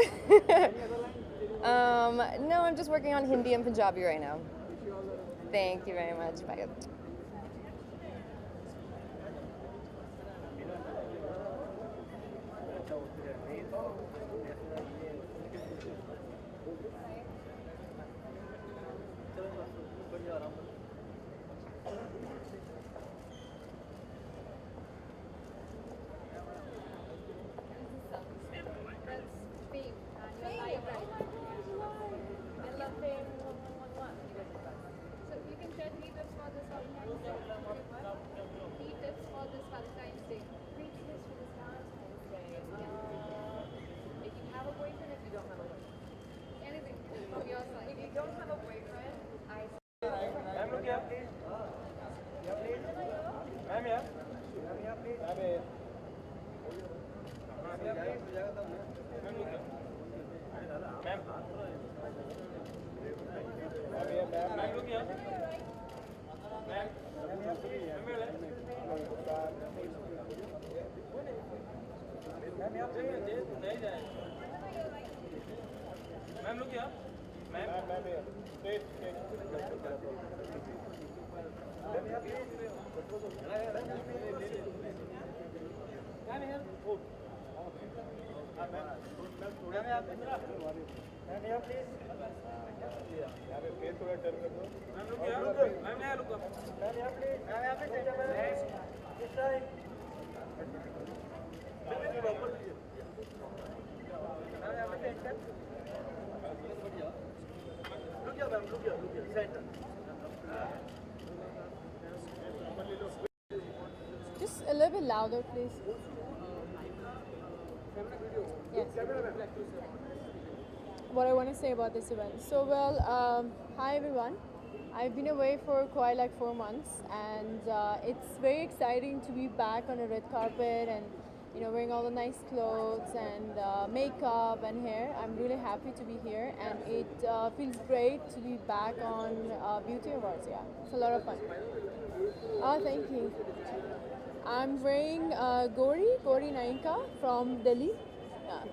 L: No, I'm just working on Hindi and Punjabi right now. Thank you very much. Bye.
B: Ma'am, look here. Ma'am, here. Straight.
D: Just a little bit louder, please. Yes.
N: what I want to say about this event. So, well, hi everyone. I've been away for quite like 4 months, and it's very exciting to be back on a red carpet and wearing all the nice clothes and makeup and hair. I'm really happy to be here, and it feels great to be back on Beauty Awards. Yeah, it's a lot of fun. Oh, thank you. I'm wearing Gauri Naika from Delhi. Yeah.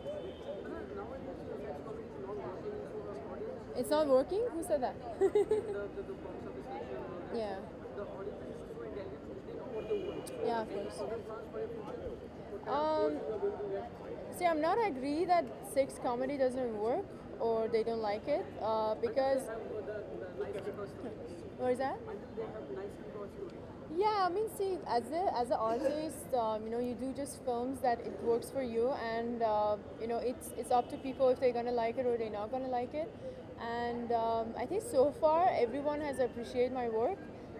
N: It's not working? Who said that? Yeah. Yeah, of course. See, I'm not agree that sex comedy doesn't work or they don't like it because. What is that? Yeah, I mean, see, as an artist, you do just films that it works for you, and it's up to people if they're gonna like it or they're not gonna like it. And I think so far everyone has appreciated my work.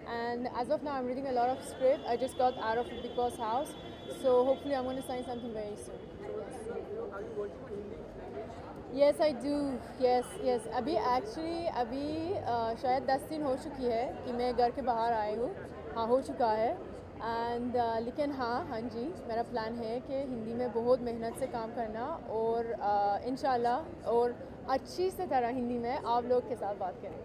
N: And as of now, I'm reading a lot of script. I just got out of the Big Boss house, so hopefully I'm going to sign something very soon. Yes, I do. Yes. अभी शायद 10 दिन हो चुकी है कि मैं घर के बाहर आई हूँ. हाँ, हो चुका है. एंड लेकिन हाँ जी, मेरा प्लान है कि हिंदी में बहुत मेहनत से काम करना और इंशाल्लाह और अच्छी से तरह हिंदी में आप लोग के साथ बात करें.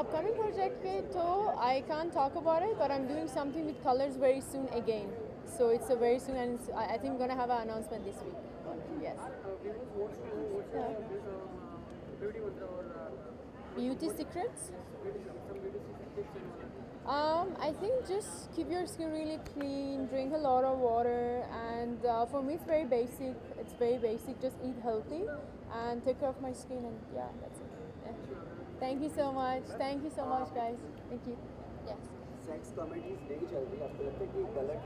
N: Upcoming project पे तो I can't talk about it, but I'm doing something with colors very soon again. So it's a very soon, and I think I'm gonna have an announcement this week. Yes. Beauty secrets? I think just keep your skin really clean, drink a lot of water, and for me it's very basic. It's very basic. Just eat healthy and take care of my skin, and yeah, that's it. Yeah. Thank you so much. Thank you so much, guys. Thank you. Yes.
O: Sex comedies नहीं चल रही, आपको लगता है कि गलत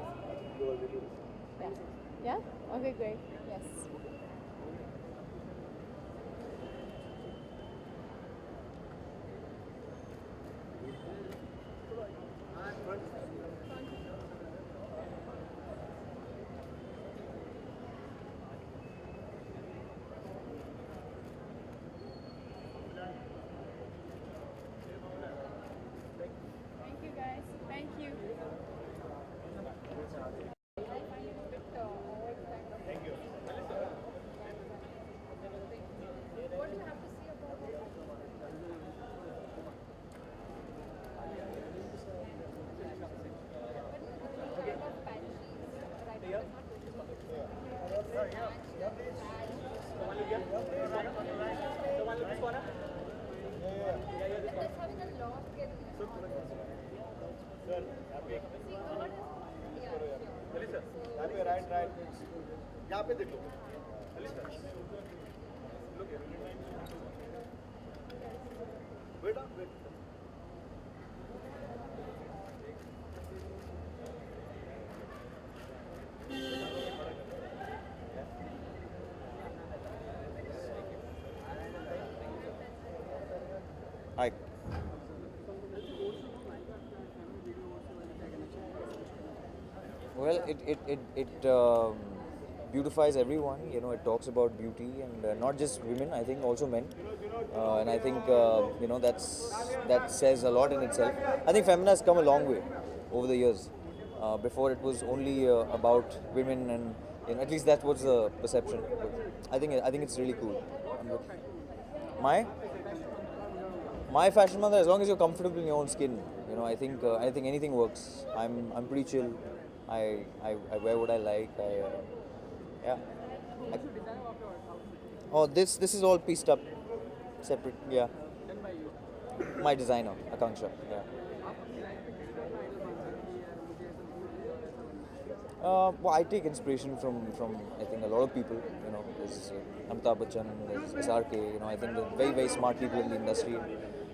O: जो already.
N: Yeah. Okay, great. Yes. Thank you, guys. Thank you. What do you have to say about it?
O: Right यहाँ पे देखो. बेटा
J: Hi. Well, it beautifies everyone. You know, it talks about beauty and not just women. I think also men. And I think that says a lot in itself. I think Femina has come a long way over the years. Before it was only about women, and at least that was the perception. But I think it's really cool. My fashion mother, as long as you're comfortable in your own skin, I think anything works. I'm pretty chill. I wear what I like. This is all pieced up, separate. Yeah. My designer, Akanksha. Yeah. Well, I take inspiration from I think a lot of people. There's Amitabh Bachchan, there's SRK. I think they're very, very smart people in the industry,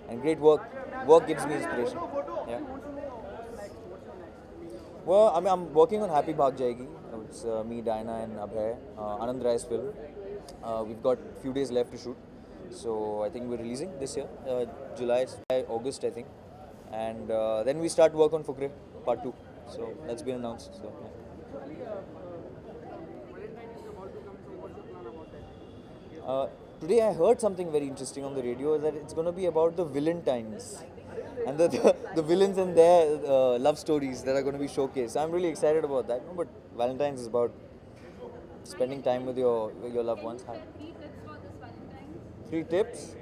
J: and great work. Work gives me inspiration. Yeah. Well, I mean, I'm working on Happy Bhag Jayegi. It's me, Diana, and Abhay. Anand Rai's film. We've got a few days left to shoot, so I think we're releasing this year, July, August, I think, and then we start work on Fukre Part 2. So that's been announced. So. Yeah.
P: Today I heard something very interesting on the radio that it's going to be about the Valentines and the villains and their love stories that are going to be showcased. I'm really excited about that. No, but Valentine's is about spending time with your loved ones. 3 tips.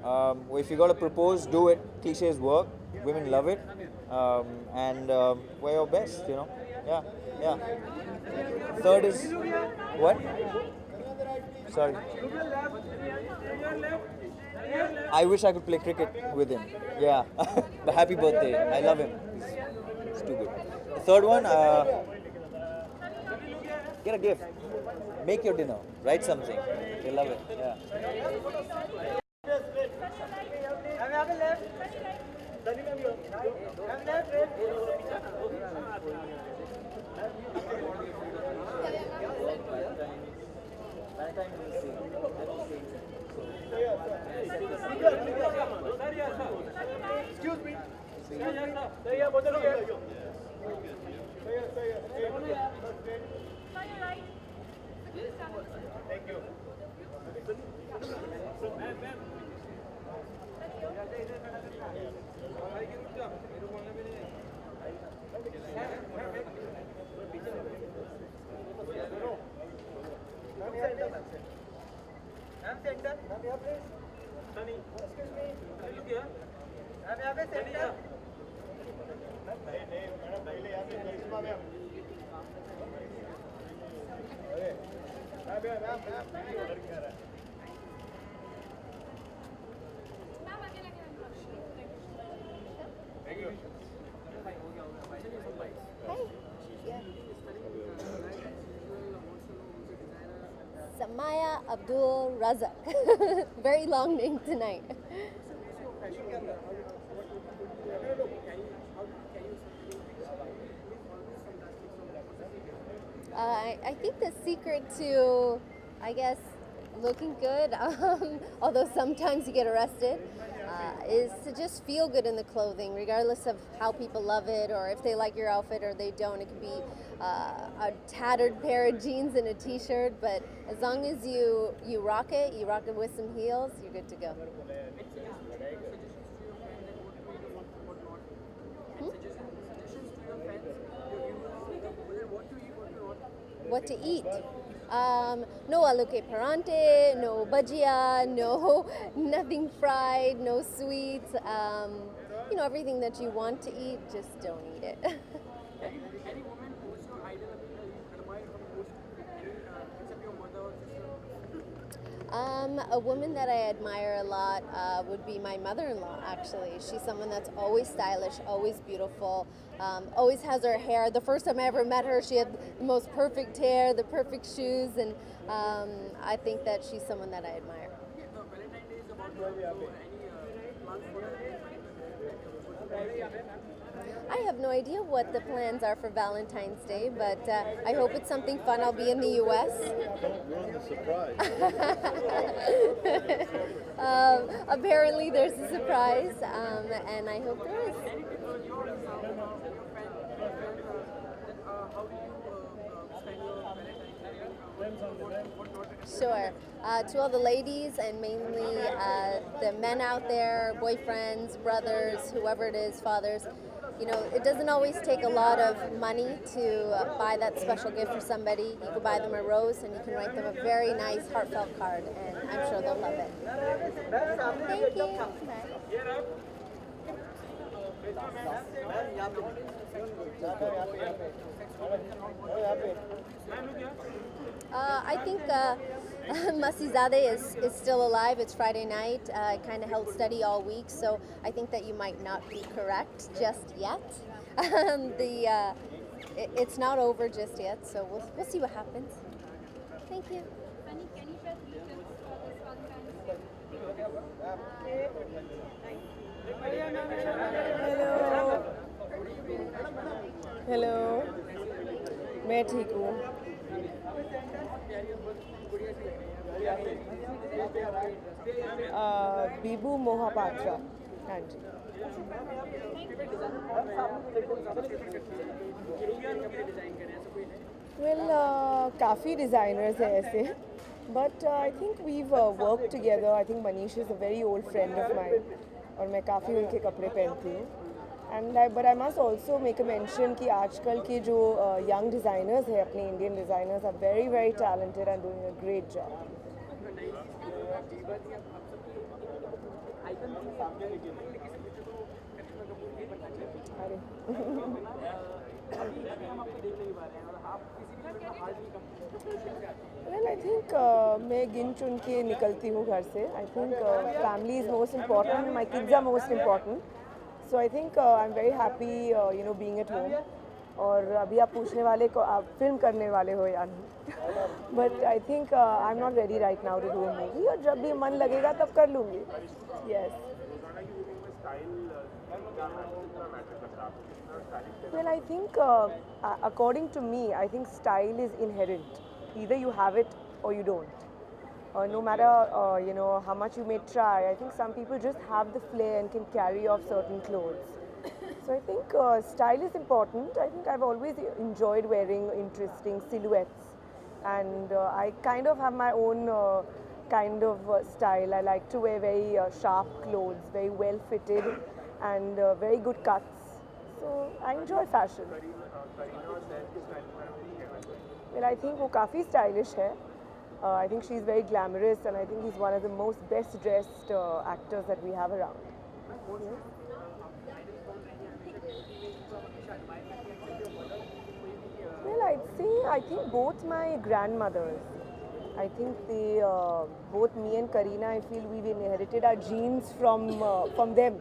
P: Well, if you got to propose, do it. Cliches work. Women love it. And wear your best, you know. Yeah. Third is what? Sorry. I wish I could play cricket with him. Yeah. But happy birthday. I love him. It's too good. The third one, get a gift. Make your dinner. Write something. They love it. Yeah.
B: Excuse me. Thank you.
K: Samaya Abdul Razak. Very long name tonight. I think the secret to, I guess, looking good, although sometimes you get arrested, is to just feel good in the clothing, regardless of how people love it or if they like your outfit or they don't. It could be a tattered pair of jeans and a t-shirt, but as long as you rock it with some heels, you're good to go. What to eat? No aluke parante, no bhajia, no nothing fried, no sweets. You know, everything that you want to eat, just don't eat it.
B: Any woman who's your idol, admire her most, except your mother or sister?
K: A woman that I admire a lot would be my mother-in-law, actually. She's someone that's always stylish, always beautiful, always has her hair. The first time I ever met her, she had the most perfect hair, the perfect shoes, and I think that she's someone that I admire.
B: Valentine's Day is about to go. Any plans for
K: I have no idea what the plans are for Valentine's Day, but I hope it's something fun. I'll be in the U.S.
I: Don't ruin the surprise.
K: Apparently there's a surprise, and I hope there is. Sure. To all the ladies and mainly the men out there, boyfriends, brothers, whoever it is, fathers, you know, it doesn't always take a lot of money to buy that special gift for somebody. You can buy them a rose and you can write them a very nice, heartfelt card, and I'm sure they'll love it. Thank you. I think Masizadeh is still alive. It's Friday night. It kind of held steady all week, so I think that you might not be correct just yet. It's not over just yet, so we'll see what happens. Thank you.
Q: Hello मैं ठीक हूँ बीबू मोहापात्रा हाँ जी well काफ़ी designers हैं ऐसे But I think we've worked together. I think Manish is a very old friend of mine और मैं काफ़ी उनके कपड़े पहनती हूँ. But I must also make a mention कि आजकल के जो young designers हैं, अपने Indian designers are very very talented and doing a great job. Well, I think मैं गिन चुन के निकलती हूँ घर से. I think family is most important. My kids are most important. So I think I'm very happy, being at home. और अभी आप पूछने वाले को आप फिल्म करने वाले हो या नहीं. But I think I'm not ready right now to do a movie. और जब भी मन लगेगा तब कर लूँगी. Yes. Well, I think according to me, I think style is inherent. Either you have it or you don't. No matter how much you may try, I think some people just have the flair and can carry off certain clothes. So I think style is important. I think I've always enjoyed wearing interesting silhouettes, and I kind of have my own kind of style. I like to wear very sharp clothes, very well fitted, and very good cuts. So I enjoy fashion. Well, I think वो काफ़ी stylish है. I think she's very glamorous, and I think he's one of the most best dressed actors that we have around. Well, I'd say I think both my grandmothers. I think they both me and Karina. I feel we've inherited our genes from them.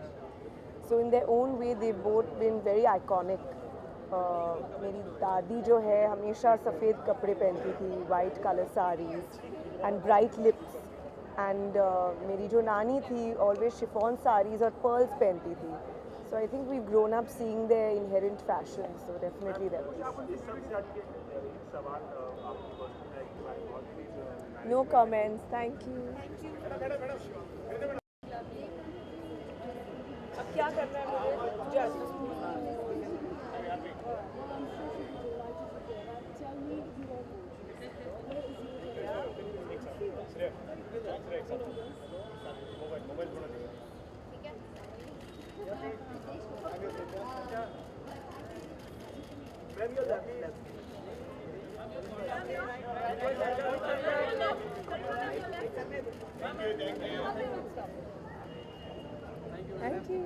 Q: So in their own way, they've both been very iconic. मेरी दादी जो है हमेशा सफ़ेद कपड़े पहनती थी, white colour saris and bright lips. And मेरी जो नानी थी ऑलवेज शिफॉन साड़ीज और पर्ल्स पहनती थी. So I think we grown up seeing their inherent fashion. So definitely that. No comments. Thank you. अब क्या करना है मुझे? Thank you.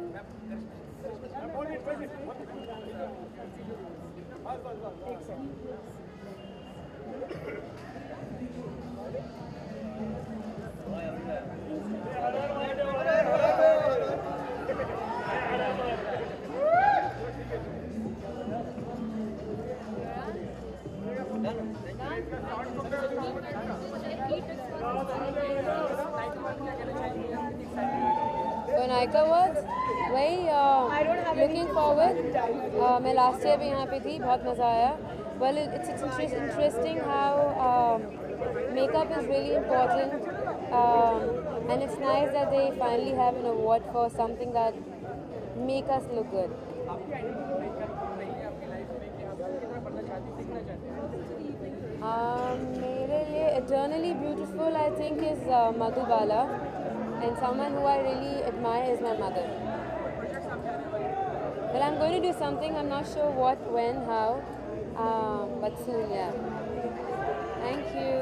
L: So Nykaa was very looking forward. मैं last year भी यहाँ पे थी, बहुत मज़ा आया. Well, it's interesting how makeup is really important, and it's nice that they finally have an award for something that make us look good. मेरे लिए eternally beautiful I think is Madhubala, and someone who I really admire is my mother. Well, I'm going to do something, I'm not sure what, when, how, but soon, yeah. Thank you.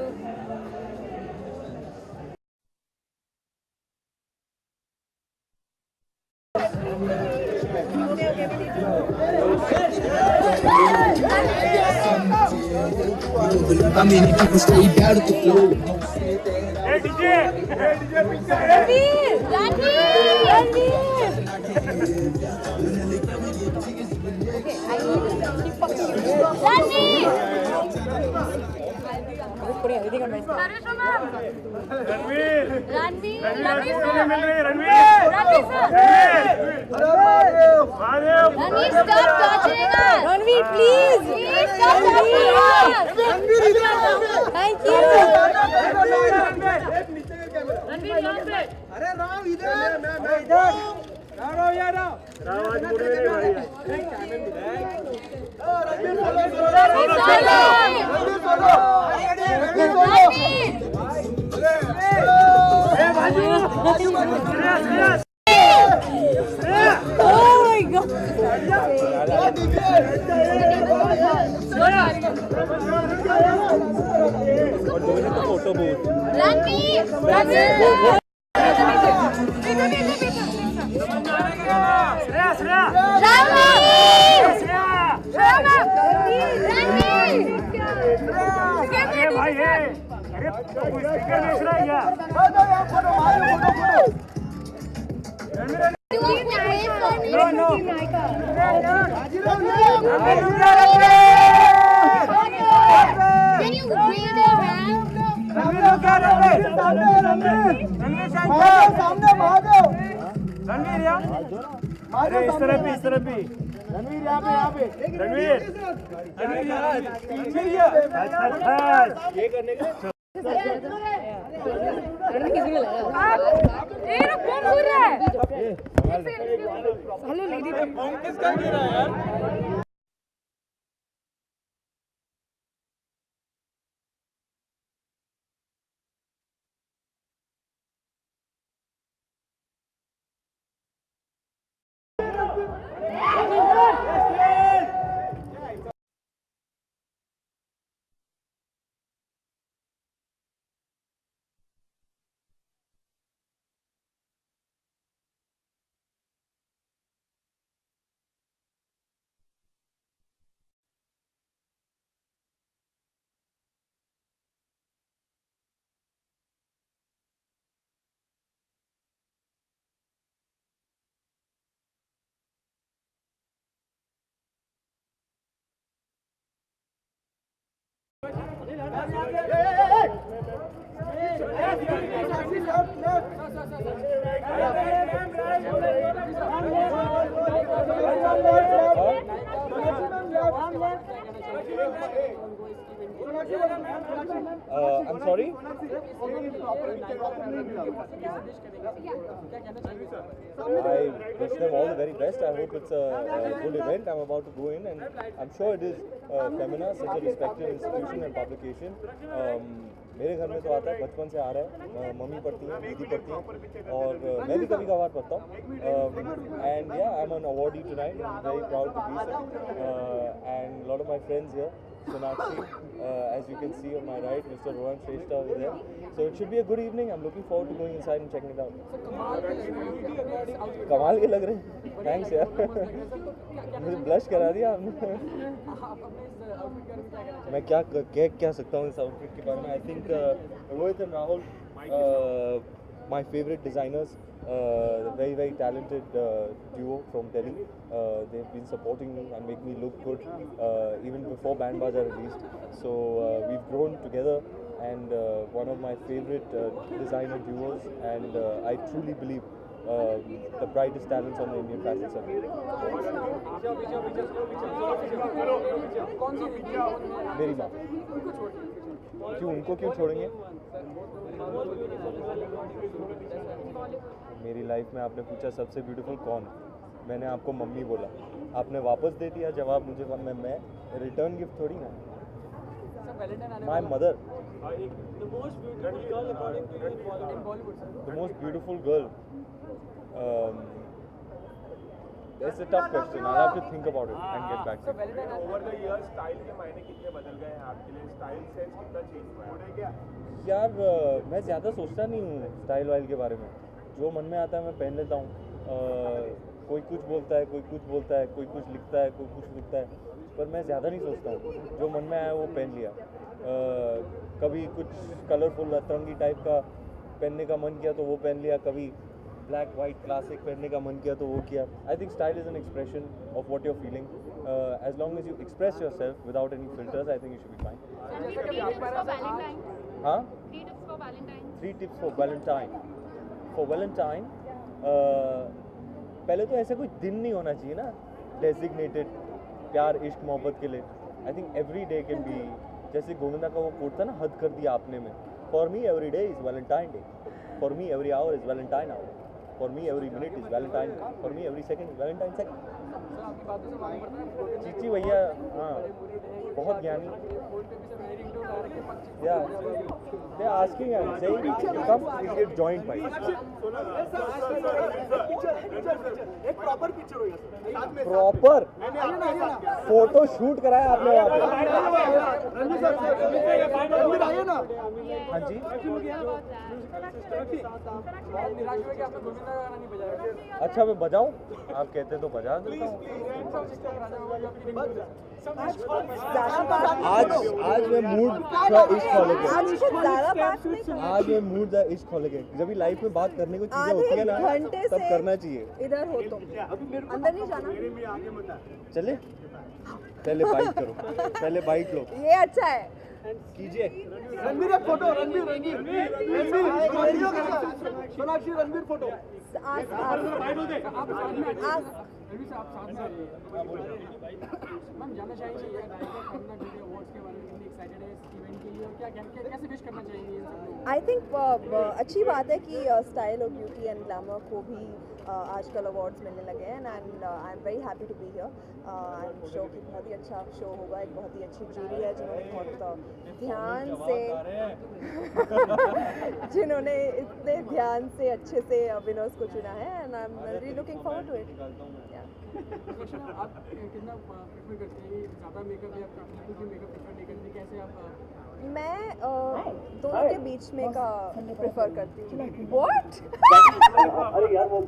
R: I mean, people stay down at the floor.
B: Hey DJ! Hey DJ!
L: Ranveer, please! Stop touching us! Thank you!
B: Ranveer,
G: Oh my god.
I: Photo booth
B: Can you wave their hand?
S: अरे इस तरफ भी रणवीर यहाँ पे रणवीर ये करने का
B: hello lady किसका गिरा यार
I: I'm sorry? I wish them all the very best. I hope it's a good event. I'm about to go in and I'm sure it is. Femina, such a respected institution and publication. मेरे घर में तो आता है, बचपन से आ रहा है, मम्मी पढ़ती हैं, दीदी पढ़ती हैं और मैं भी कभी कभार पढ़ता हूँ. And yeah, I'm an awardee tonight. I'm very proud to be so. And a lot of my friends here. Sonakshi, as you can see on my right, Mr. Rohan Shrestha over there. So it should be a good evening. I'm looking forward to going inside and checking it out. कमाल के लग रहे हैं. Thanks यार. मुझे blush करा दिया आपने. मैं क्या सकता हूँ इस आउटफिट के बारे में. I think Rohit and Rahul, my favorite designers. Very very talented duo from Delhi. They've been supporting me and make me look good even before Band Baja released. So we've grown together and one of my favorite designer duos, and I truly believe the brightest talents on the Indian fashion circuit. मेरी माँ. क्यों उनको क्यों छोड़ेंगे? मेरी life में आपने पूछा सबसे ब्यूटीफुल कौन, मैंने आपको मम्मी बोला, आपने वापस दे दिया जवाब मुझे. मैं रिटर्न गिफ्ट थोड़ी ना. My mother. The most beautiful girl. It's a tough question. I'll have to think about it and get back to you.
S: Over the years, style के मायने कितने बदल गए हैं आपके लिए? स्टाइल सेंस कितना चेंज हुआ है क्या?
I: यार मैं ज़्यादा सोचता नहीं हूँ स्टाइल वाइल के बारे में. जो मन में आता है मैं पहन लेता हूँ. कोई कुछ बोलता है, कोई कुछ बोलता है, कोई कुछ लिखता है, कोई कुछ लिखता है, पर मैं ज़्यादा नहीं सोचता हूँ. जो मन में आया वो पहन लिया. कभी कुछ कलरफुल अतरंगी टाइप का पहनने का मन किया तो वो पहन लिया. कभी ब्लैक वाइट क्लासिक पहनने का मन किया तो वो किया. I think style is an expression of what you are feeling. As long as you express yourself without any filters, I think you should be fine. हाँ, 3 tips for Valentine. For Valentine, पहले तो ऐसा कोई दिन नहीं होना चाहिए ना डेजिग्नेटेड प्यार इश्क मोहब्बत के लिए. I think every day can be. जैसे गोविंदा का वो कोट था ना, हद कर दिया आपने में. For me every day is Valentine day. For me every hour is Valentine hour. For me, every minute is Valentine. For me, every second is Valentine second.
S: Chichi भैया हाँ बहुत ज्ञानी या they are asking and saying come we get joint bite
O: एक proper picture हो गया साथ में
S: प्रॉपर फोटो शूट कराया आपने वहाँ पे
O: रणवीर आइए ना
S: हाँ जी अच्छा मैं बजाऊं आप कहते तो बजा देता हूँ आज मैं मूड थोड़ा इश्क खोले के आज मैं मूड थोड़ा इश्क खोले के जब भी लाइफ में बात करने को चीजें होती है ना तब करना चाहिए
G: इधर हो तुम अंदर नहीं जाना
S: चले पहले बाइट करो पहले बाइट लो
G: ये अच्छा है
S: कीजिए
O: रणवीर एक photo Ranveer Sonakshi Ranveer photo
B: ma'am जानना चाहेंगे अवार्ड्स के बारे में कितनी एक्साइटेड है इस इवेंट के लिए और क्या कैसे विश करना चाहेंगे इन सब लोगों
G: आई थिंक अच्छी बात है कि स्टाइल और ब्यूटी एंड ग्लैमर को भी आजकल अवार्ड्स मिलने लगे हैं and I am very happy to be here I am sure कि बहुत ही अच्छा शो होगा एक बहुत ही अच्छी जूरी है जिन्होंने इतने ध्यान से अच्छे से विनर्स को चुना है and I am really looking forward to it
B: आप कितना प्रेफर करते हैं ज़्यादा मेकअप या बिल्कुल भी मेकअप प्रेफर नहीं करते कैसे आप
G: मैं दोनों के बीच में का प्रेफर करती हूँ व्हाट
O: अरे यार वो